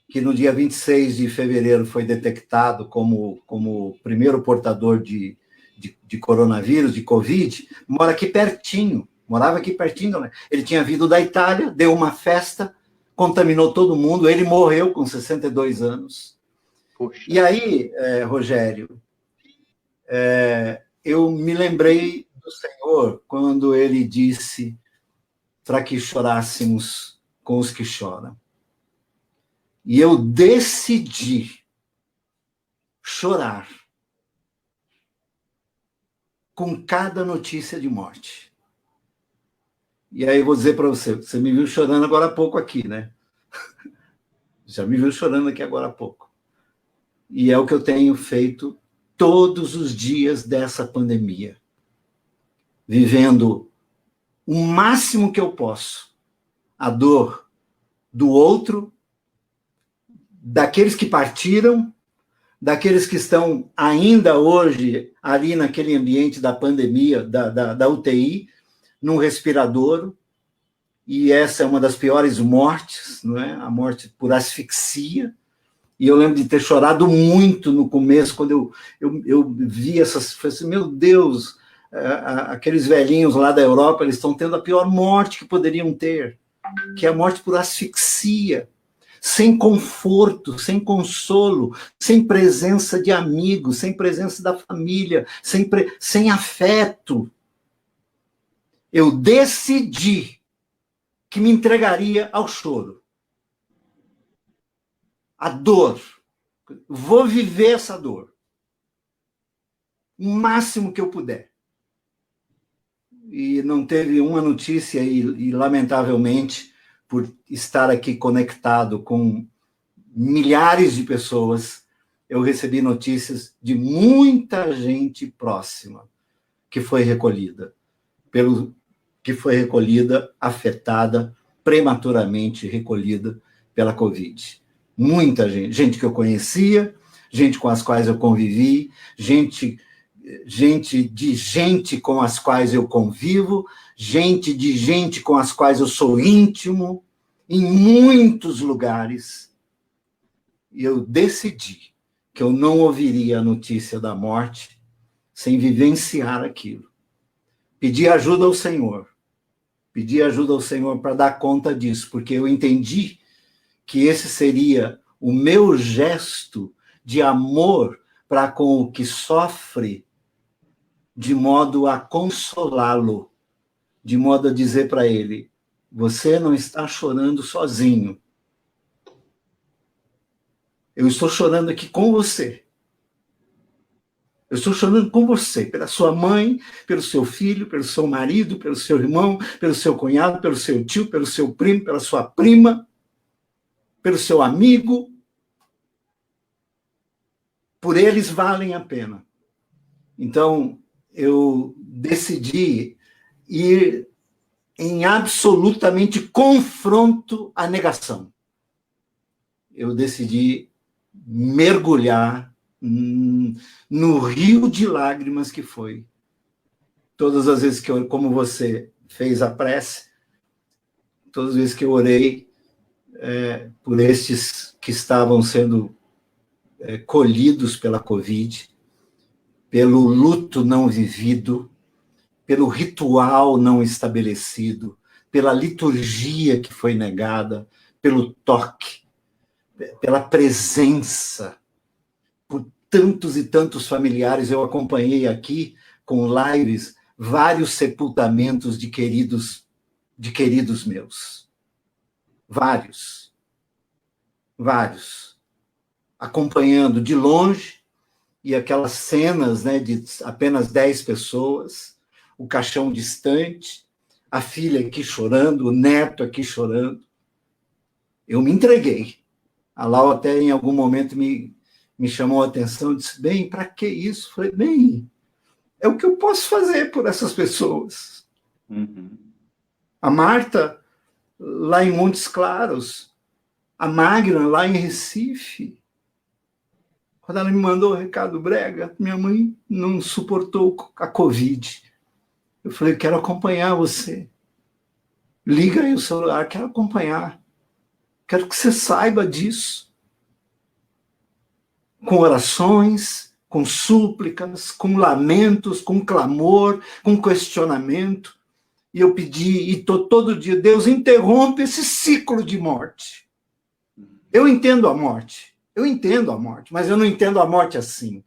[SPEAKER 2] que no dia 26 de fevereiro foi detectado como primeiro portador de coronavírus, de Covid, morava aqui pertinho. Né? Ele tinha vindo da Itália, deu uma festa, contaminou todo mundo, ele morreu com 62 anos. Poxa. E aí, Rogério, eu me lembrei do Senhor quando ele disse para que chorássemos com os que choram. E eu decidi chorar com cada notícia de morte. E aí eu vou dizer para você, você me viu chorando agora há pouco aqui, né? Já me viu chorando aqui agora há pouco. E é o que eu tenho feito todos os dias dessa pandemia, vivendo o máximo que eu posso, a dor do outro, daqueles que partiram, daqueles que estão ainda hoje ali naquele ambiente da pandemia, da UTI, num respirador, e essa é uma das piores mortes, não é? A morte por asfixia. E eu lembro de ter chorado muito no começo, quando eu vi essas... Falei assim, meu Deus, aqueles velhinhos lá da Europa, eles estão tendo a pior morte que poderiam ter, que é a morte por asfixia, sem conforto, sem consolo, sem presença de amigos, sem presença da família, sem afeto. Eu decidi que me entregaria ao choro, à dor. Vou viver essa dor o máximo que eu puder. E não teve uma notícia, e lamentavelmente, por estar aqui conectado com milhares de pessoas, eu recebi notícias de muita gente próxima que foi recolhida, afetada, prematuramente recolhida pela Covid. Muita gente, gente que eu conhecia, gente com as quais eu convivi, gente com as quais eu convivo, gente com as quais eu sou íntimo, em muitos lugares. E eu decidi que eu não ouviria a notícia da morte sem vivenciar aquilo. Pedi ajuda ao Senhor para dar conta disso, porque eu entendi que esse seria o meu gesto de amor para com o que sofre, de modo a consolá-lo, de modo a dizer para ele, você não está chorando sozinho. Eu estou chorando aqui com você. Eu estou chorando com você, pela sua mãe, pelo seu filho, pelo seu marido, pelo seu irmão, pelo seu cunhado, pelo seu tio, pelo seu primo, pela sua prima, pelo seu amigo. Por eles valem a pena. Então, eu decidi ir em absolutamente confronto à negação. Eu decidi mergulhar no rio de lágrimas que foi. Todas as vezes que eu, como você fez a prece, todas as vezes que eu orei por estes que estavam sendo colhidos pela Covid, pelo luto não vivido, pelo ritual não estabelecido, pela liturgia que foi negada, pelo toque, pela presença, por tantos e tantos familiares. Eu acompanhei aqui, com lives, vários sepultamentos de queridos meus. Vários. Acompanhando de longe, e aquelas cenas, né, de apenas 10 pessoas, o caixão distante, a filha aqui chorando, o neto aqui chorando. Eu me entreguei. A Lau até em algum momento me chamou a atenção, disse, bem, para que isso? Eu falei, bem, é o que eu posso fazer por essas pessoas.
[SPEAKER 1] Uhum.
[SPEAKER 2] A Marta, lá em Montes Claros, a Magna, lá em Recife. Quando ela me mandou o recado brega, minha mãe não suportou a Covid. Eu falei, quero acompanhar você. Liga aí o celular, quero acompanhar. Quero que você saiba disso. Com orações, com súplicas, com lamentos, com clamor, com questionamento. E eu pedi, e todo dia, Deus, interrompe esse ciclo de morte. Eu entendo a morte, mas eu não entendo a morte assim.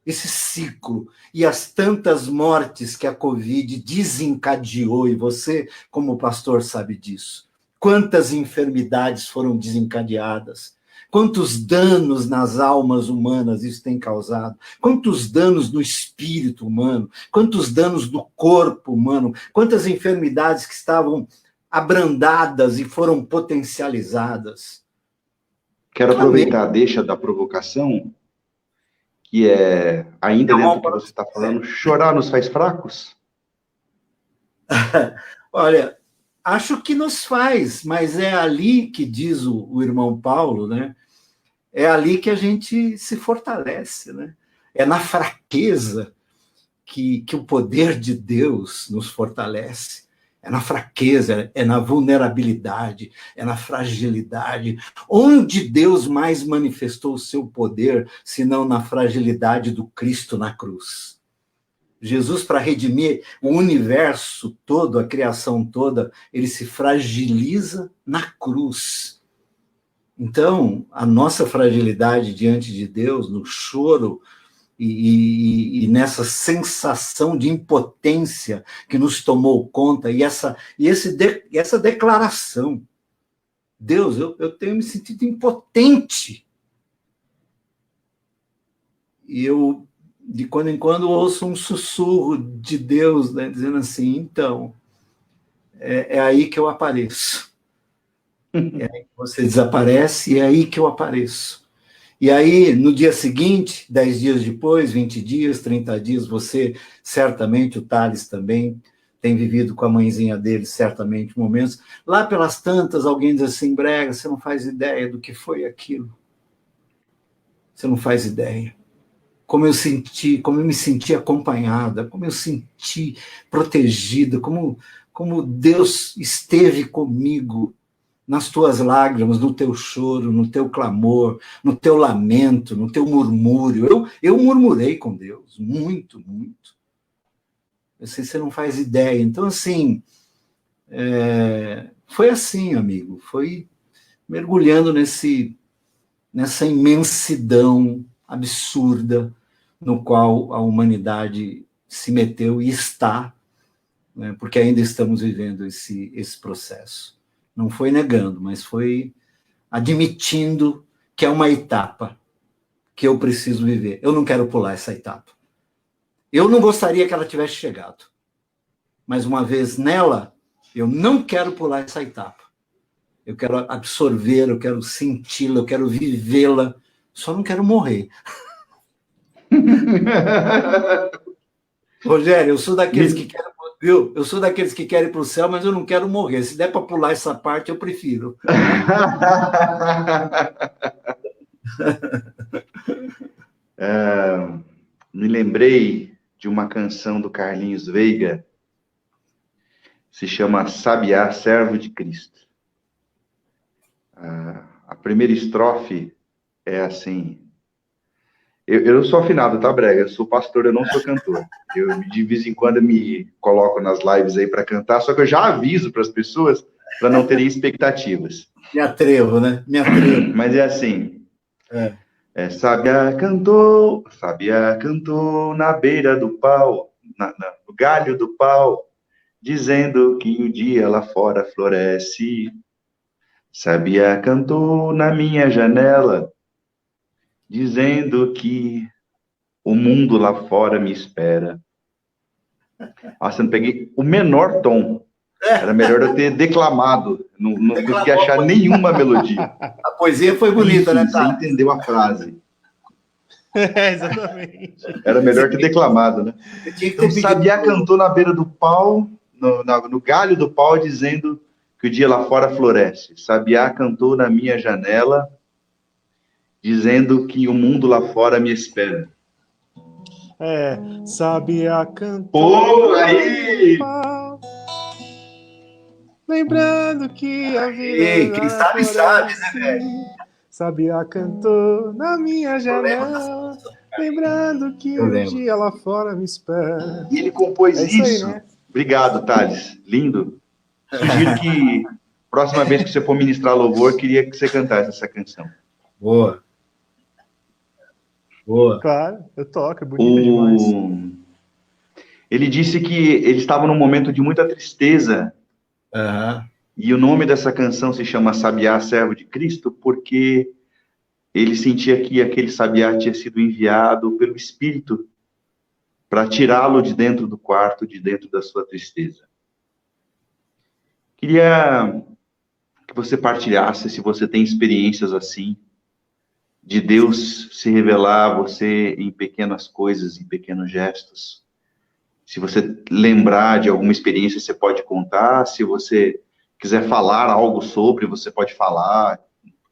[SPEAKER 2] Esse ciclo e as tantas mortes que a Covid desencadeou, e você, como pastor, sabe disso. Quantas enfermidades foram desencadeadas, quantos danos nas almas humanas isso tem causado, quantos danos no espírito humano, quantos danos no corpo humano, quantas enfermidades que estavam abrandadas e foram potencializadas.
[SPEAKER 1] Quero aproveitar a deixa da provocação que é, ainda dentro do que você está falando, chorar nos faz fracos?
[SPEAKER 2] Olha, acho que nos faz, mas é ali que diz o irmão Paulo, né? É ali que a gente se fortalece, né? É na fraqueza que o poder de Deus nos fortalece. É na fraqueza, é na vulnerabilidade, é na fragilidade. Onde Deus mais manifestou o seu poder, senão na fragilidade do Cristo na cruz? Jesus, para redimir o universo todo, a criação toda, ele se fragiliza na cruz. Então, a nossa fragilidade diante de Deus, no choro e nessa sensação de impotência que nos tomou conta, e essa declaração, Deus, eu tenho me sentido impotente. E eu, de quando em quando, ouço um sussurro de Deus, né, dizendo assim, então, é aí que eu apareço. É aí que você desaparece, e é aí que eu apareço. E aí, no dia seguinte, 10 dias depois, 20 dias, 30 dias, você, certamente, o Thales também, tem vivido com a mãezinha dele, certamente, momentos. Lá pelas tantas, alguém diz assim, Brega, você não faz ideia do que foi aquilo. Você não faz ideia. Como eu me senti acompanhada, como eu senti protegida, como Deus esteve comigo nas tuas lágrimas, no teu choro, no teu clamor, no teu lamento, no teu murmúrio. Eu murmurei com Deus, muito, muito. Eu sei, você não faz ideia. Então, assim, foi assim, amigo, foi mergulhando nessa imensidão absurda no qual a humanidade se meteu e está, né, porque ainda estamos vivendo esse processo. Não foi negando, mas foi admitindo que é uma etapa que eu preciso viver. Eu não quero pular essa etapa. Eu não gostaria que ela tivesse chegado. Mas uma vez nela, eu não quero pular essa etapa. Eu quero absorver, eu quero senti-la, eu quero vivê-la. Só não quero morrer. Rogério, eu sou daqueles que querem, viu? Eu sou daqueles que querem ir para o céu, mas eu não quero morrer. Se der para pular essa parte, eu prefiro.
[SPEAKER 1] Me lembrei de uma canção do Carlinhos Veiga, se chama Sabiá, Servo de Cristo. A primeira estrofe é assim... Eu sou afinado, tá, Brega? Eu sou pastor, eu não sou cantor. Eu, de vez em quando, me coloco nas lives aí para cantar, só que eu já aviso para as pessoas para não terem expectativas.
[SPEAKER 2] Me atrevo, né? Me atrevo.
[SPEAKER 1] Mas é assim... Sabiá cantou na beira do pau, no galho do pau, dizendo que um dia lá fora floresce. Sabiá cantou na minha janela, dizendo que o mundo lá fora me espera. Nossa, eu não peguei o menor tom. Era melhor eu ter declamado. Não consegui achar nenhuma melodia.
[SPEAKER 2] A poesia foi bonita, né,
[SPEAKER 1] Você entendeu a frase.
[SPEAKER 3] Exatamente.
[SPEAKER 1] Era melhor ter declamado, né? Então, Sabiá cantou na beira do pau, no galho do pau, dizendo que o dia lá fora floresce. Sabiá cantou na minha janela, dizendo que o mundo lá fora me espera.
[SPEAKER 3] Sabiá cantou.
[SPEAKER 1] Pô, aí!
[SPEAKER 3] Lembrando que a vida.
[SPEAKER 2] Quem sabe, sabe, né, velho?
[SPEAKER 3] Sabiá cantou na minha janela, lembrando que um dia lá fora me espera.
[SPEAKER 1] E ele compôs isso. Aí, né? Obrigado, Thales. Lindo. Sugiro que, próxima vez que você for ministrar louvor, queria que você cantasse essa canção.
[SPEAKER 2] Boa. Boa.
[SPEAKER 3] Claro, eu toco, é bonita demais.
[SPEAKER 1] Ele disse que ele estava num momento de muita tristeza. E o nome dessa canção se chama Sabiá, Servo de Cristo, porque ele sentia que aquele sabiá tinha sido enviado pelo Espírito para tirá-lo de dentro do quarto, de dentro da sua tristeza. Queria que você partilhasse, se você tem experiências assim, de Deus se revelar a você em pequenas coisas, em pequenos gestos. Se você lembrar de alguma experiência, você pode contar. Se você quiser falar algo sobre, você pode falar.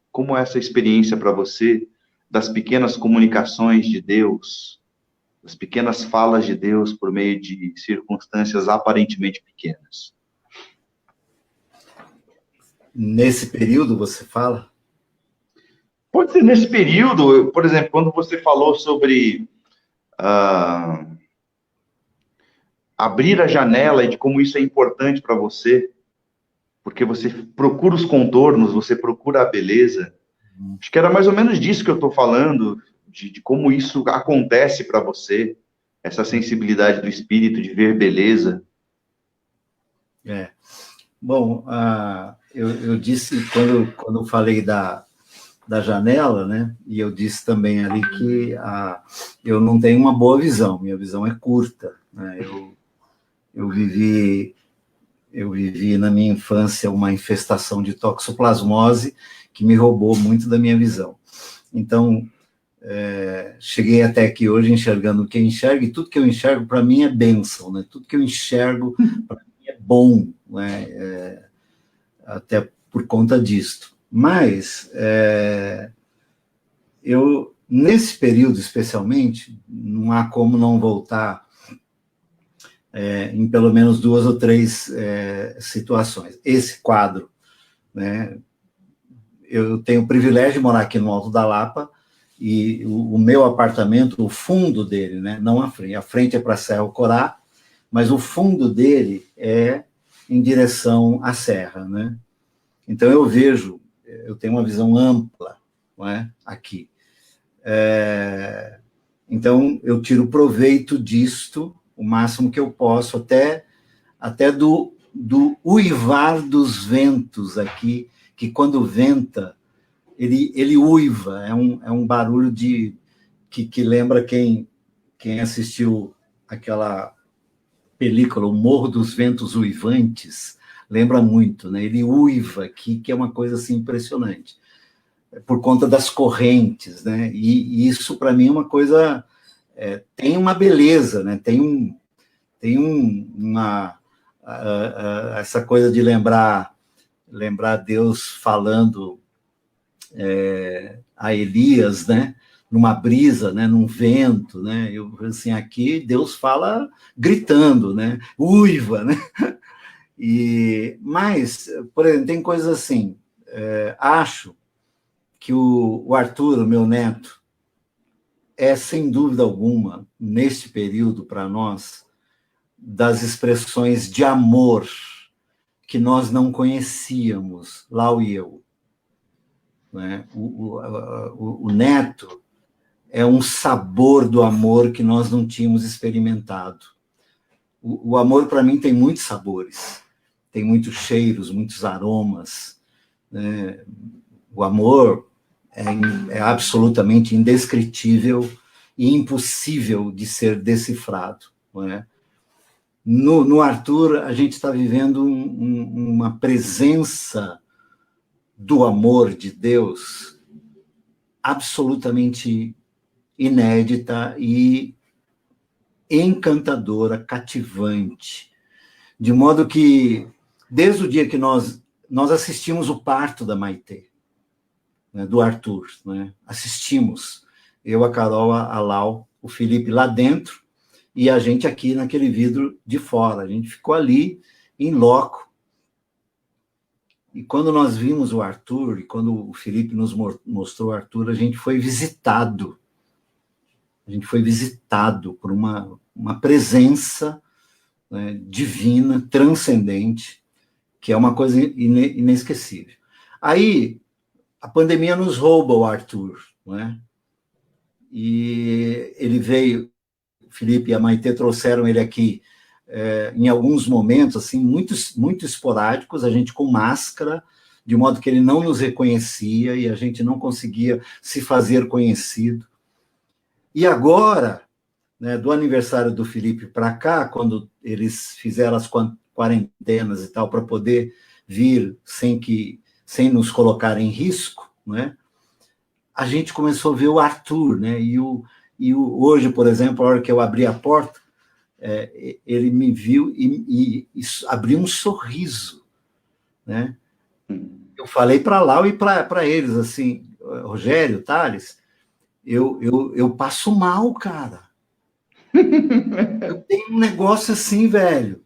[SPEAKER 1] Como é essa experiência para você das pequenas comunicações de Deus, das pequenas falas de Deus por meio de circunstâncias aparentemente pequenas?
[SPEAKER 2] Nesse período, você fala?
[SPEAKER 1] Pode ser nesse período, por exemplo, quando você falou sobre abrir a janela e de como isso é importante para você, porque você procura os contornos, você procura a beleza. Acho que era mais ou menos disso que eu estou falando, de como isso acontece para você, essa sensibilidade do espírito de ver beleza.
[SPEAKER 2] Bom, eu disse, quando eu falei da janela, né, e eu disse também ali que eu não tenho uma boa visão, minha visão é curta, né, eu vivi na minha infância uma infestação de toxoplasmose que me roubou muito da minha visão. Então, cheguei até aqui hoje enxergando o que eu enxergo, e tudo que eu enxergo para mim é bênção, né? Tudo que eu enxergo para mim é bom, né? Até por conta disto. Mas, nesse período especialmente, não há como não voltar em pelo menos 2 ou 3 situações. Esse quadro, né? Eu tenho o privilégio de morar aqui no Alto da Lapa, e o meu apartamento, o fundo dele, né? Não a frente é para a Serra Corá, mas o fundo dele é em direção à serra, né? Então eu tenho uma visão ampla, não é? Aqui. Então eu tiro proveito disto o máximo que eu posso, até do uivar dos ventos aqui, que quando venta, ele uiva, é um barulho que lembra quem assistiu aquela película, O Morro dos Ventos Uivantes, lembra muito, né? Ele uiva aqui, que é uma coisa assim impressionante, por conta das correntes, né? E isso, para mim, é uma coisa... tem uma beleza, né? Tem essa coisa de lembrar Deus falando a Elias, né? Numa brisa, né? Num vento, né? Assim, aqui Deus fala gritando, né? Uiva, né? Mas, por exemplo, tem coisas assim, acho que o Arthur, o meu neto, sem dúvida alguma, neste período, para nós, das expressões de amor que nós não conhecíamos, Lau e eu. Né? O neto é um sabor do amor que nós não tínhamos experimentado. O amor, para mim, tem muitos sabores, tem muitos cheiros, muitos aromas. Né? O amor é absolutamente indescritível e impossível de ser decifrado. Não é? No Arthur, a gente está vivendo uma presença do amor de Deus absolutamente inédita e encantadora, cativante, de modo que, desde o dia que nós assistimos o parto da Maitê, né, do Arthur, né, assistimos, eu, a Carol, a Lau, o Felipe lá dentro, e a gente aqui naquele vidro de fora, a gente ficou ali, em loco. E quando nós vimos o Arthur, e quando o Felipe nos mostrou o Arthur, a gente foi visitado. A gente foi visitado por uma presença, né, divina, transcendente, que é uma coisa inesquecível. Aí, a pandemia nos rouba o Arthur, né? E ele veio, o Felipe e a Maitê trouxeram ele aqui em alguns momentos, assim, muito esporádicos, a gente com máscara, de modo que ele não nos reconhecia e a gente não conseguia se fazer conhecido. E agora, né, do aniversário do Felipe para cá, quando eles fizeram as quarentenas e tal, para poder vir sem nos colocar em risco, né, a gente começou a ver o Arthur, né? Hoje, por exemplo, a hora que eu abri a porta, ele me viu e abriu um sorriso, né? Eu falei para Lau e para eles, assim, Rogério, Thales, eu passo mal, cara. Eu tenho um negócio assim, velho.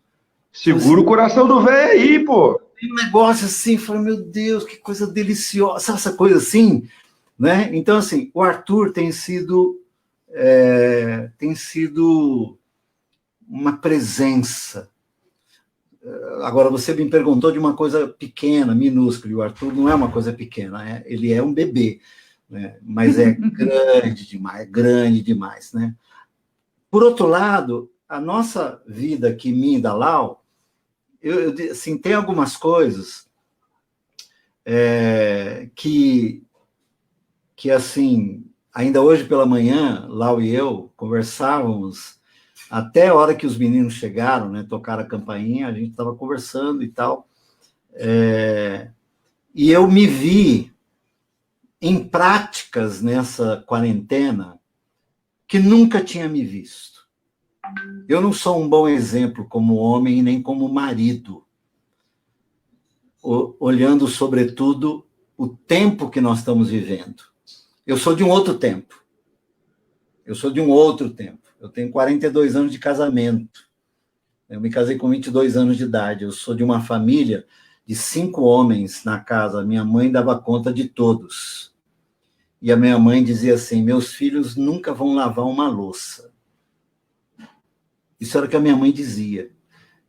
[SPEAKER 1] Segura o coração do velho aí, pô.
[SPEAKER 2] Tem um negócio assim, falei, meu Deus, que coisa deliciosa, sabe essa coisa assim, né? Então, assim, o Arthur tem sido uma presença. Agora, você me perguntou de uma coisa pequena, minúscula, e o Arthur não é uma coisa pequena, ele é um bebê, né? Mas é grande demais, né? Por outro lado, a nossa vida aqui, minha e da Lau, assim, tem algumas coisas que, assim, ainda hoje pela manhã, Lau e eu conversávamos até a hora que os meninos chegaram, né, tocaram a campainha, a gente estava conversando e tal, e eu me vi em práticas nessa quarentena que nunca tinha me visto. Eu não sou um bom exemplo como homem nem como marido, olhando, sobretudo, o tempo que nós estamos vivendo. Eu sou de um outro tempo. Eu tenho 42 anos de casamento. Eu me casei com 22 anos de idade. Eu sou de uma família de 5 homens na casa. Minha mãe dava conta de todos. E a minha mãe dizia assim, meus filhos nunca vão lavar uma louça. Isso era o que a minha mãe dizia.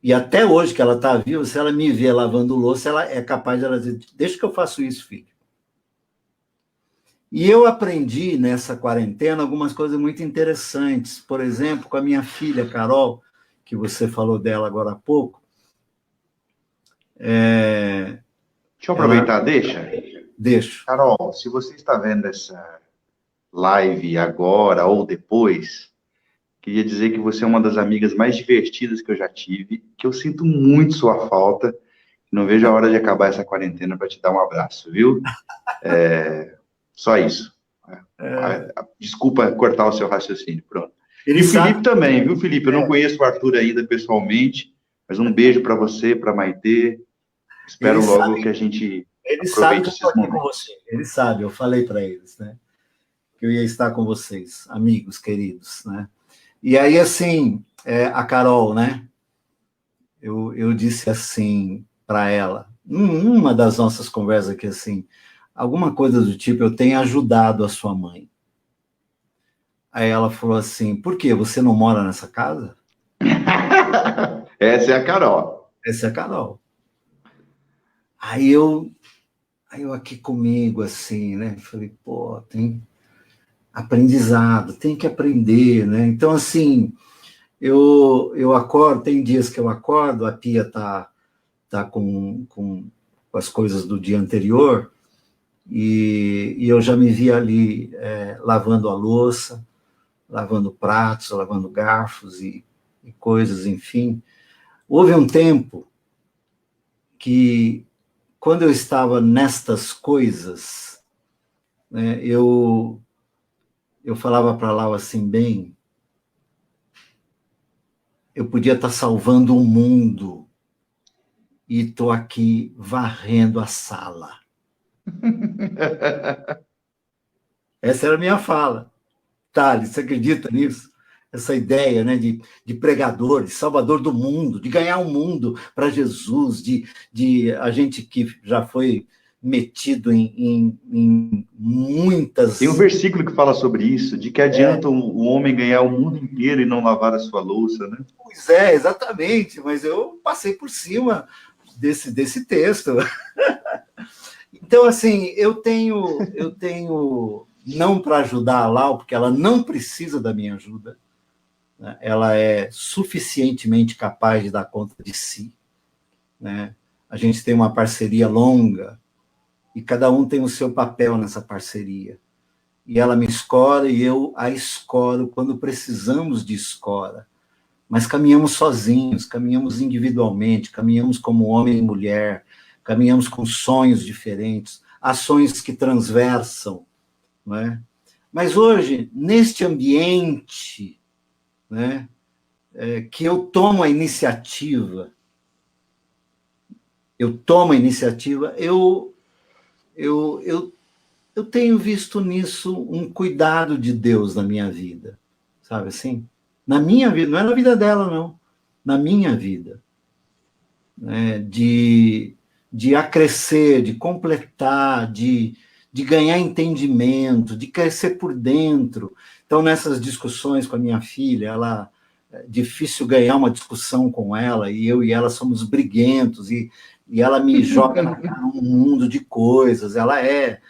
[SPEAKER 2] E até hoje, que ela está viva, se ela me ver lavando louça, ela é capaz de ela dizer, deixa que eu faço isso, filho. E eu aprendi nessa quarentena algumas coisas muito interessantes. Por exemplo, com a minha filha, Carol, que você falou dela agora há pouco.
[SPEAKER 1] Deixa eu aproveitar, deixa?
[SPEAKER 2] Deixa.
[SPEAKER 1] Carol, se você está vendo essa live agora ou depois, queria dizer que você é uma das amigas mais divertidas que eu já tive, que eu sinto muito sua falta. Não vejo a hora de acabar essa quarentena para te dar um abraço, viu? Só isso. Desculpa cortar o seu raciocínio, pronto. E o Felipe também, viu, Felipe? Eu não conheço o Arthur ainda pessoalmente, mas um beijo para você, para Maitê. Espero logo que a gente aproveite esses momentos.
[SPEAKER 2] Ele sabe, eu falei para eles, né? Que eu ia estar com vocês, amigos queridos, né? E aí, assim, a Carol, né? Eu disse assim para ela, numa das nossas conversas aqui, assim, alguma coisa do tipo, eu tenho ajudado a sua mãe. Aí ela falou assim, por quê? Você não mora nessa casa?
[SPEAKER 1] Essa é a Carol.
[SPEAKER 2] Essa é a Carol. Aí eu aqui comigo, assim, né? Falei, pô, tem aprendizado, tem que aprender, né? Então, assim, eu acordo, tem dias que eu acordo, a pia tá com as coisas do dia anterior, e eu já me vi ali lavando a louça, lavando pratos, lavando garfos e coisas, enfim. Houve um tempo que, quando eu estava nestas coisas, né, eu falava para Lau assim, bem, eu podia estar salvando o mundo e estou aqui varrendo a sala. Essa era a minha fala. Thales, você acredita nisso? Essa ideia, né, de pregador, de salvador do mundo, de ganhar o mundo para Jesus, de a gente que já foi metido em muitas...
[SPEAKER 1] Tem um versículo que fala sobre isso, de que adianta o homem ganhar o mundo inteiro e não lavar a sua louça, né?
[SPEAKER 2] Pois é, exatamente, mas eu passei por cima desse texto. Então, assim, eu tenho não para ajudar a Lau, porque ela não precisa da minha ajuda, né? Ela é suficientemente capaz de dar conta de si, né? A gente tem uma parceria longa e cada um tem o seu papel nessa parceria. E ela me escora e eu a escoro quando precisamos de escora. Mas caminhamos sozinhos, caminhamos individualmente, caminhamos como homem e mulher, caminhamos com sonhos diferentes, ações que transversam não é? Mas hoje, neste ambiente, né, que eu tomo a iniciativa, eu tenho visto nisso um cuidado de Deus na minha vida, sabe assim? Na minha vida, não é na vida dela, não. Na minha vida. Né? De acrescer, de completar, de ganhar entendimento, de crescer por dentro. Então, nessas discussões com a minha filha, é difícil ganhar uma discussão com ela, e eu e ela somos briguentos, e ela me joga na cara um mundo de coisas, ela é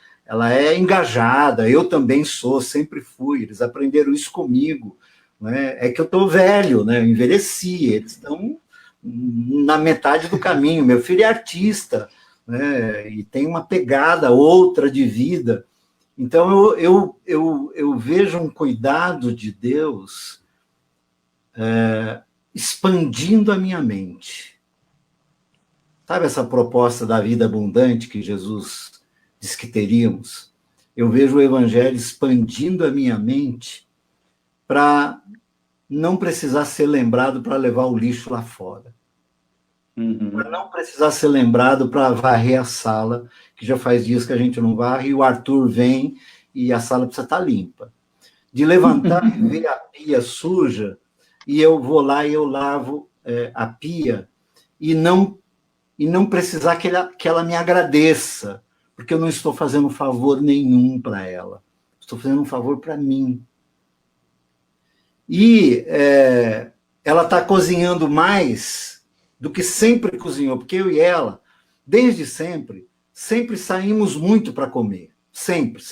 [SPEAKER 2] engajada, eu também sou, sempre fui, eles aprenderam isso comigo, né? É que eu estou velho, né? Eu envelheci, eles estão na metade do caminho. Meu filho é artista, né? E tem uma pegada outra de vida. Então, eu vejo um cuidado de Deus expandindo a minha mente. Sabe essa proposta da vida abundante que Jesus disse que teríamos? Eu vejo o Evangelho expandindo a minha mente para não precisar ser lembrado para levar o lixo lá fora. Para não precisar ser lembrado para varrer a sala, que já faz dias que a gente não varre, e o Arthur vem e a sala precisa estar limpa. De levantar e ver a pia suja, e eu vou lá e eu lavo a pia, e não precisar que ela me agradeça, porque eu não estou fazendo favor nenhum para ela. Estou fazendo um favor para mim. E ela está cozinhando mais do que sempre cozinhou, porque eu e ela, desde sempre saímos muito para comer. Sempre.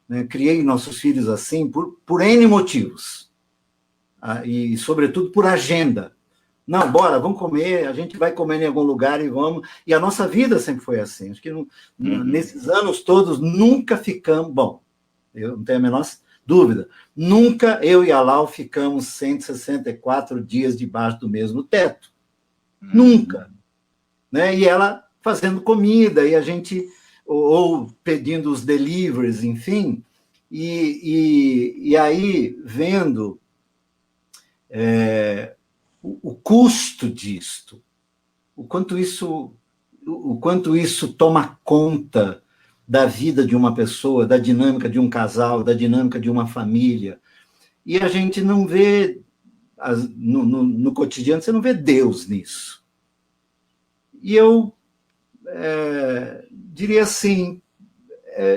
[SPEAKER 2] Né? Criei nossos filhos assim por N motivos. E, sobretudo, por agenda. Não, bora, vamos comer, a gente vai comer em algum lugar e vamos. E a nossa vida sempre foi assim. Acho que nesses anos todos nunca ficamos. Bom, eu não tenho a menor dúvida. Nunca eu e a Lau ficamos 164 dias debaixo do mesmo teto. Nunca. Né? E ela fazendo comida, e a gente, ou pedindo os deliveries, enfim, e aí vendo o custo disto, o quanto isso toma conta da vida de uma pessoa, da dinâmica de um casal, da dinâmica de uma família. E a gente não vê, no cotidiano, você não vê Deus nisso. E eu diria assim,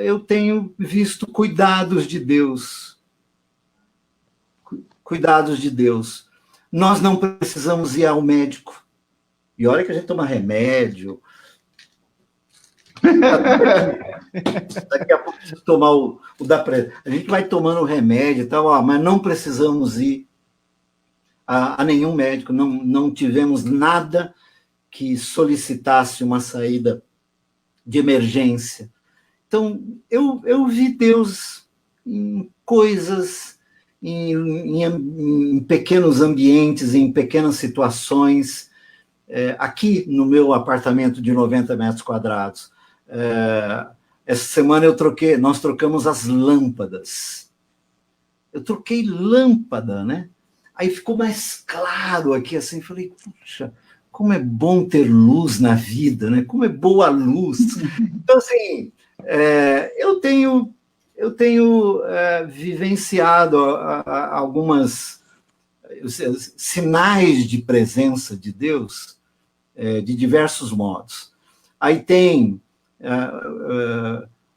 [SPEAKER 2] eu tenho visto cuidados de Deus. Cuidados de Deus. Nós não precisamos ir ao médico. E olha que a gente toma remédio. Daqui a pouco precisa tomar o da pressão. A gente vai tomando remédio e tal, mas não precisamos ir a nenhum médico. Não tivemos nada que solicitasse uma saída de emergência. Então, eu vi Deus em coisas, em pequenos ambientes, em pequenas situações. Aqui no meu apartamento de 90 metros quadrados, essa semana nós trocamos as lâmpadas. Eu troquei lâmpada, né? Aí ficou mais claro aqui, assim, falei, puxa, como é bom ter luz na vida, né? Como é boa a luz. Então, assim, eu tenho vivenciado algumas sinais de presença de Deus de diversos modos. Aí tem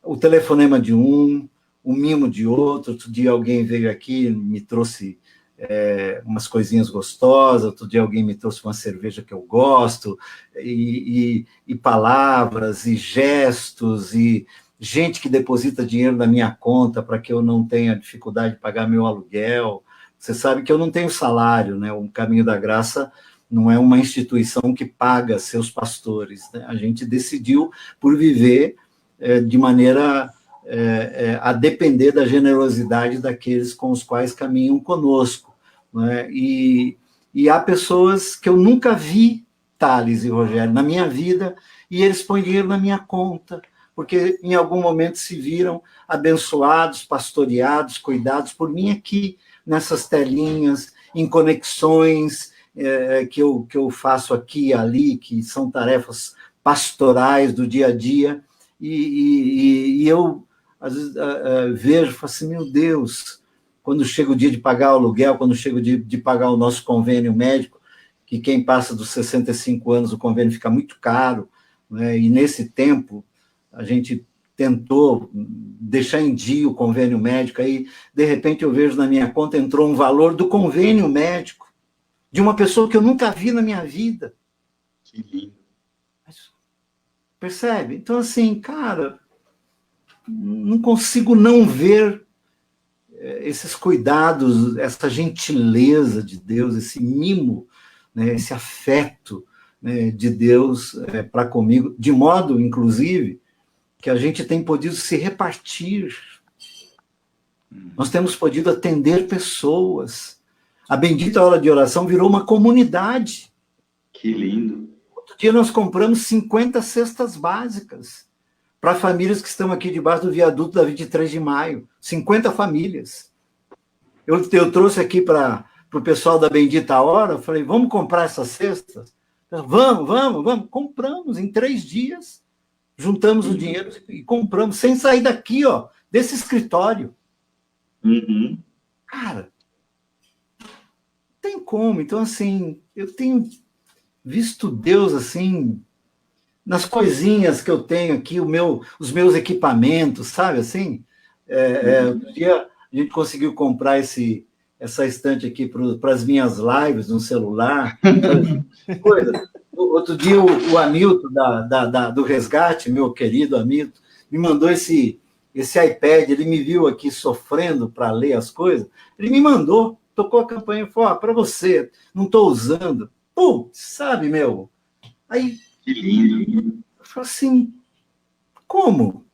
[SPEAKER 2] o telefonema de um, o mimo de outro. Outro dia alguém veio aqui, me trouxe umas coisinhas gostosas, outro dia alguém me trouxe uma cerveja que eu gosto, e palavras, e gestos, e gente que deposita dinheiro na minha conta para que eu não tenha dificuldade de pagar meu aluguel. Você sabe que eu não tenho salário, né? O Caminho da Graça não é uma instituição que paga seus pastores, né? A gente decidiu por viver de maneira a depender da generosidade daqueles com os quais caminham conosco, né? E há pessoas que eu nunca vi, Thales e Rogério, na minha vida, e eles põem dinheiro na minha conta, porque em algum momento se viram abençoados, pastoreados, cuidados por mim aqui, nessas telinhas, em conexões que eu faço aqui e ali, que são tarefas pastorais do dia a dia, e eu, às vezes, vejo e falo assim, meu Deus, quando chega o dia de pagar o aluguel, quando chega o dia de pagar o nosso convênio médico, que quem passa dos 65 anos, o convênio fica muito caro, né? E nesse tempo a gente tentou deixar em dia o convênio médico, aí, de repente, eu vejo na minha conta, entrou um valor do convênio médico, de uma pessoa que eu nunca vi na minha vida.
[SPEAKER 1] Que lindo.
[SPEAKER 2] Percebe? Então, assim, cara, não consigo não ver esses cuidados, essa gentileza de Deus, esse mimo, né, esse afeto, né, de Deus para comigo, de modo, inclusive, que a gente tem podido se repartir. Nós temos podido atender pessoas. A bendita hora de oração virou uma comunidade.
[SPEAKER 1] Que lindo.
[SPEAKER 2] Outro dia nós compramos 50 cestas básicas para famílias que estão aqui debaixo do viaduto da 23 de maio. 50 famílias. Eu trouxe aqui para o pessoal da Bendita Hora, eu falei, vamos comprar essas cestas? Vamos. Compramos em 3 dias, juntamos o dinheiro e compramos, sem sair daqui, ó, desse escritório.
[SPEAKER 1] Uhum.
[SPEAKER 2] Cara, não tem como. Então, assim, eu tenho visto Deus, assim, nas coisinhas que eu tenho aqui, os meus equipamentos, sabe, assim? Outro dia a gente conseguiu comprar essa estante aqui para as minhas lives no celular. Coisa. Outro dia o Hamilton do Resgate, meu querido Hamilton, me mandou esse iPad, ele me viu aqui sofrendo para ler as coisas, ele me mandou, tocou a campanha e falou, para você, não estou usando. Putz, sabe, meu? Aí,
[SPEAKER 1] que lindo.
[SPEAKER 2] Eu falo assim, como?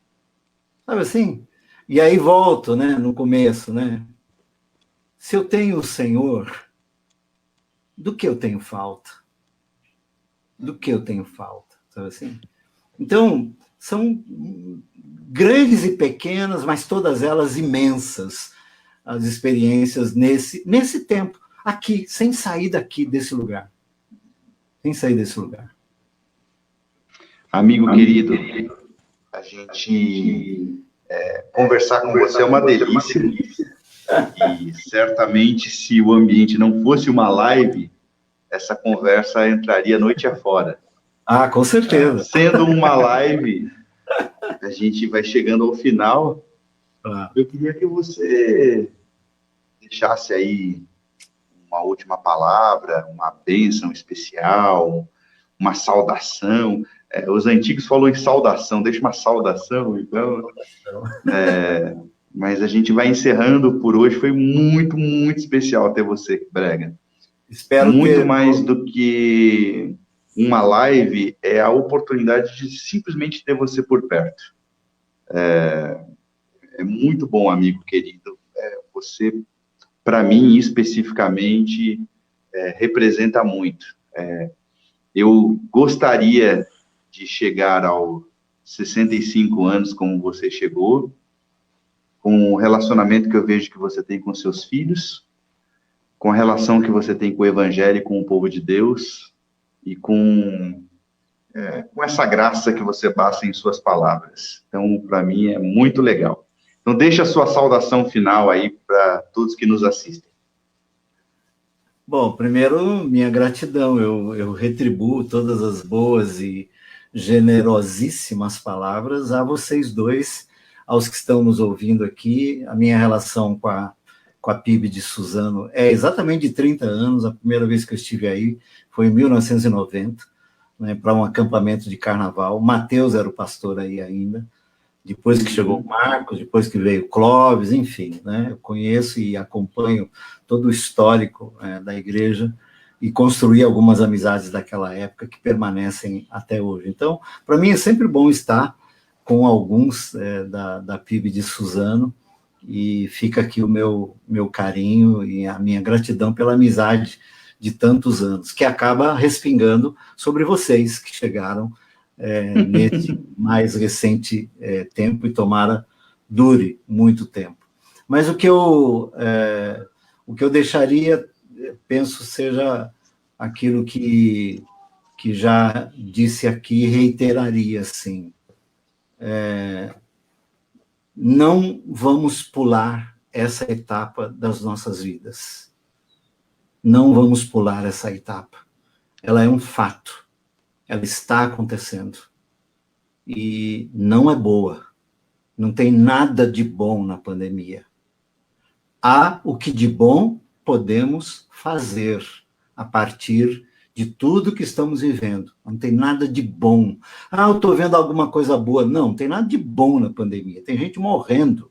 [SPEAKER 2] Sabe assim? E aí volto, né, no começo, né? Se eu tenho o Senhor, do que eu tenho falta? Do que eu tenho falta? Sabe assim? Então, são grandes e pequenas, mas todas elas imensas, as experiências nesse tempo, aqui, sem sair daqui desse lugar. Sem sair desse lugar.
[SPEAKER 1] Amigo querido, a gente conversar com você é uma delícia. E certamente, se o ambiente não fosse uma live, essa conversa entraria noite afora.
[SPEAKER 2] Ah, com certeza.
[SPEAKER 1] Sendo uma live, a gente vai chegando ao final. Eu queria que você deixasse aí uma última palavra, uma bênção especial, uma saudação. Os antigos falam em saudação, deixa uma saudação, então. Mas a gente vai encerrando por hoje. Foi muito, muito especial ter você, Brega.
[SPEAKER 2] Espero
[SPEAKER 1] muito mais do que uma live, é a oportunidade de simplesmente ter você por perto. É muito bom, amigo querido. Você, para mim, especificamente, representa muito. Eu gostaria de chegar aos 65 anos como você chegou, com o relacionamento que eu vejo que você tem com seus filhos, com a relação que você tem com o Evangelho e com o povo de Deus, e com essa graça que você passa em suas palavras. Então, para mim, é muito legal. Então, deixa a sua saudação final aí para todos que nos assistem.
[SPEAKER 2] Bom, primeiro, minha gratidão. Eu retribuo todas as boas e generosíssimas palavras a vocês dois, aos que estão nos ouvindo aqui. A minha relação com a PIB de Suzano é exatamente de 30 anos. A primeira vez que eu estive aí foi em 1990, né, para um acampamento de carnaval. O Mateus era o pastor aí ainda. Depois que chegou o Marcos, depois que veio o Clóvis, enfim, né, eu conheço e acompanho todo o histórico da igreja e construí algumas amizades daquela época que permanecem até hoje. Então, para mim é sempre bom estar com alguns da PIB de Suzano, e fica aqui o meu carinho e a minha gratidão pela amizade de tantos anos, que acaba respingando sobre vocês que chegaram nesse mais recente tempo, e tomara dure muito tempo. Mas o que eu deixaria, penso, seja aquilo que já disse aqui, reiteraria, assim. Não vamos pular essa etapa das nossas vidas. Não vamos pular essa etapa. Ela é um fato. Ela está acontecendo. E não é boa. Não tem nada de bom na pandemia. Há o que de bom podemos fazer a partir de tudo que estamos vivendo. Não tem nada de bom. Eu estou vendo alguma coisa boa. Não tem nada de bom na pandemia. Tem gente morrendo.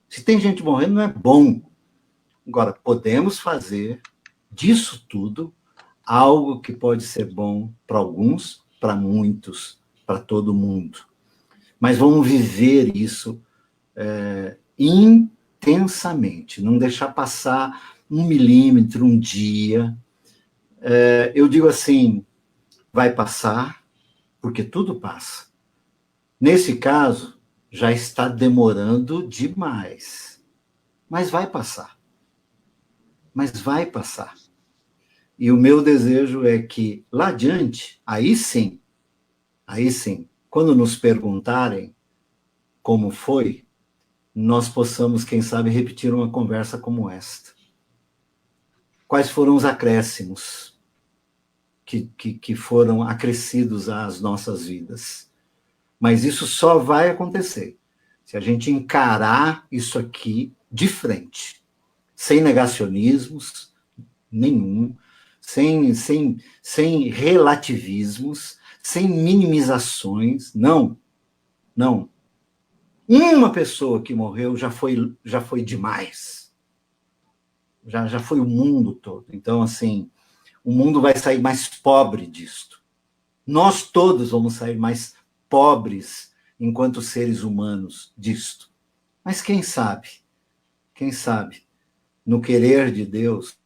[SPEAKER 2] Se tem gente morrendo, não é bom. Agora, podemos fazer disso tudo algo que pode ser bom para alguns, para muitos, para todo mundo. Mas vamos viver isso intensamente, não deixar passar 1 milímetro, um dia. Eu digo assim, vai passar, porque tudo passa. Nesse caso, já está demorando demais. Mas vai passar. Mas vai passar. E o meu desejo é que, lá adiante, aí sim, quando nos perguntarem como foi, nós possamos, quem sabe, repetir uma conversa como esta. Quais foram os acréscimos que foram acrescidos às nossas vidas? Mas isso só vai acontecer se a gente encarar isso aqui de frente, sem negacionismos nenhum, sem relativismos, sem minimizações. Não. Uma pessoa que morreu já foi demais. Já foi o mundo todo. Então, assim, o mundo vai sair mais pobre disto. Nós todos vamos sair mais pobres enquanto seres humanos disto. Mas quem sabe, no querer de Deus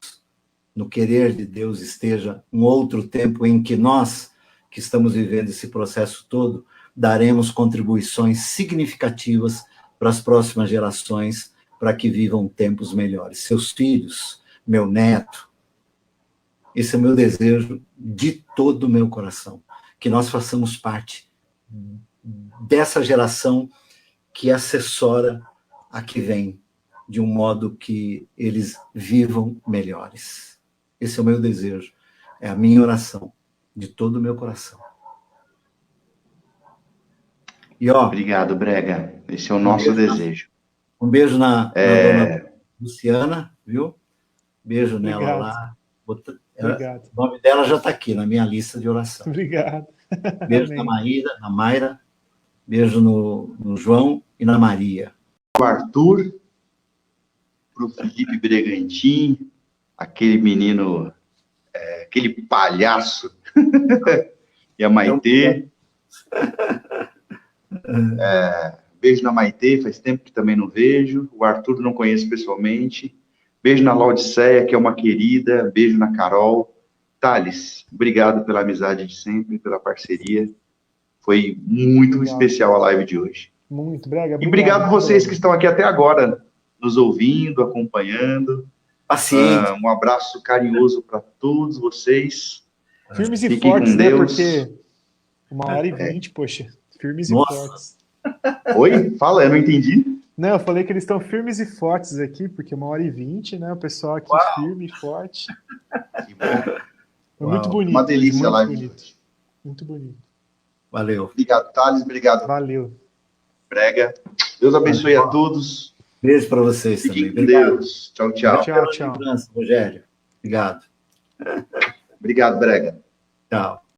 [SPEAKER 2] esteja um outro tempo em que nós, que estamos vivendo esse processo todo, daremos contribuições significativas para as próximas gerações, para que vivam tempos melhores. Seus filhos, meu neto, esse é o meu desejo de todo o meu coração, que nós façamos parte dessa geração que assessora a que vem, de um modo que eles vivam melhores. Esse é o meu desejo, é a minha oração, de todo o meu coração. E,
[SPEAKER 1] obrigado, Brega. Esse é o nosso desejo.
[SPEAKER 2] Um beijo na dona Luciana, viu? Beijo nela lá.
[SPEAKER 3] Obrigado.
[SPEAKER 2] O nome dela já está aqui na minha lista de oração.
[SPEAKER 3] Obrigado.
[SPEAKER 2] Beijo na Mayra, beijo no João e na Maria.
[SPEAKER 1] O Arthur, para o Felipe Bregantin, aquele menino, aquele palhaço, e a Maitê. Beijo na Maitê, faz tempo que também não vejo. O Arthur não conheço pessoalmente. Beijo na Laodiceia, que é uma querida. Beijo na Carol. Thales, obrigado pela amizade de sempre, pela parceria. Foi muito especial a live de hoje.
[SPEAKER 3] Muito, Brega.
[SPEAKER 1] E obrigado a vocês que estão aqui até agora, nos ouvindo, acompanhando.
[SPEAKER 2] Paciente.
[SPEAKER 1] Um abraço carinhoso para todos vocês.
[SPEAKER 3] Firmes e fortes, né? Porque 1h20, poxa. Firmes e fortes.
[SPEAKER 1] Oi? Fala, eu não entendi.
[SPEAKER 3] Não, eu falei que eles estão firmes e fortes aqui, porque 1h20, né? O pessoal aqui firme e forte.
[SPEAKER 1] Que bom.
[SPEAKER 3] Foi muito bonito.
[SPEAKER 1] Uma delícia a live.
[SPEAKER 3] Bonito. Muito bonito.
[SPEAKER 2] Valeu.
[SPEAKER 1] Obrigado, Thales. Obrigado.
[SPEAKER 3] Valeu.
[SPEAKER 1] Brega. Deus abençoe a todos.
[SPEAKER 2] Beijo para vocês
[SPEAKER 1] Fiquem
[SPEAKER 2] também.
[SPEAKER 1] com Deus. Tchau, tchau.
[SPEAKER 3] Tchau.
[SPEAKER 2] Rogério. Obrigado.
[SPEAKER 1] Obrigado, Brega.
[SPEAKER 2] Tchau.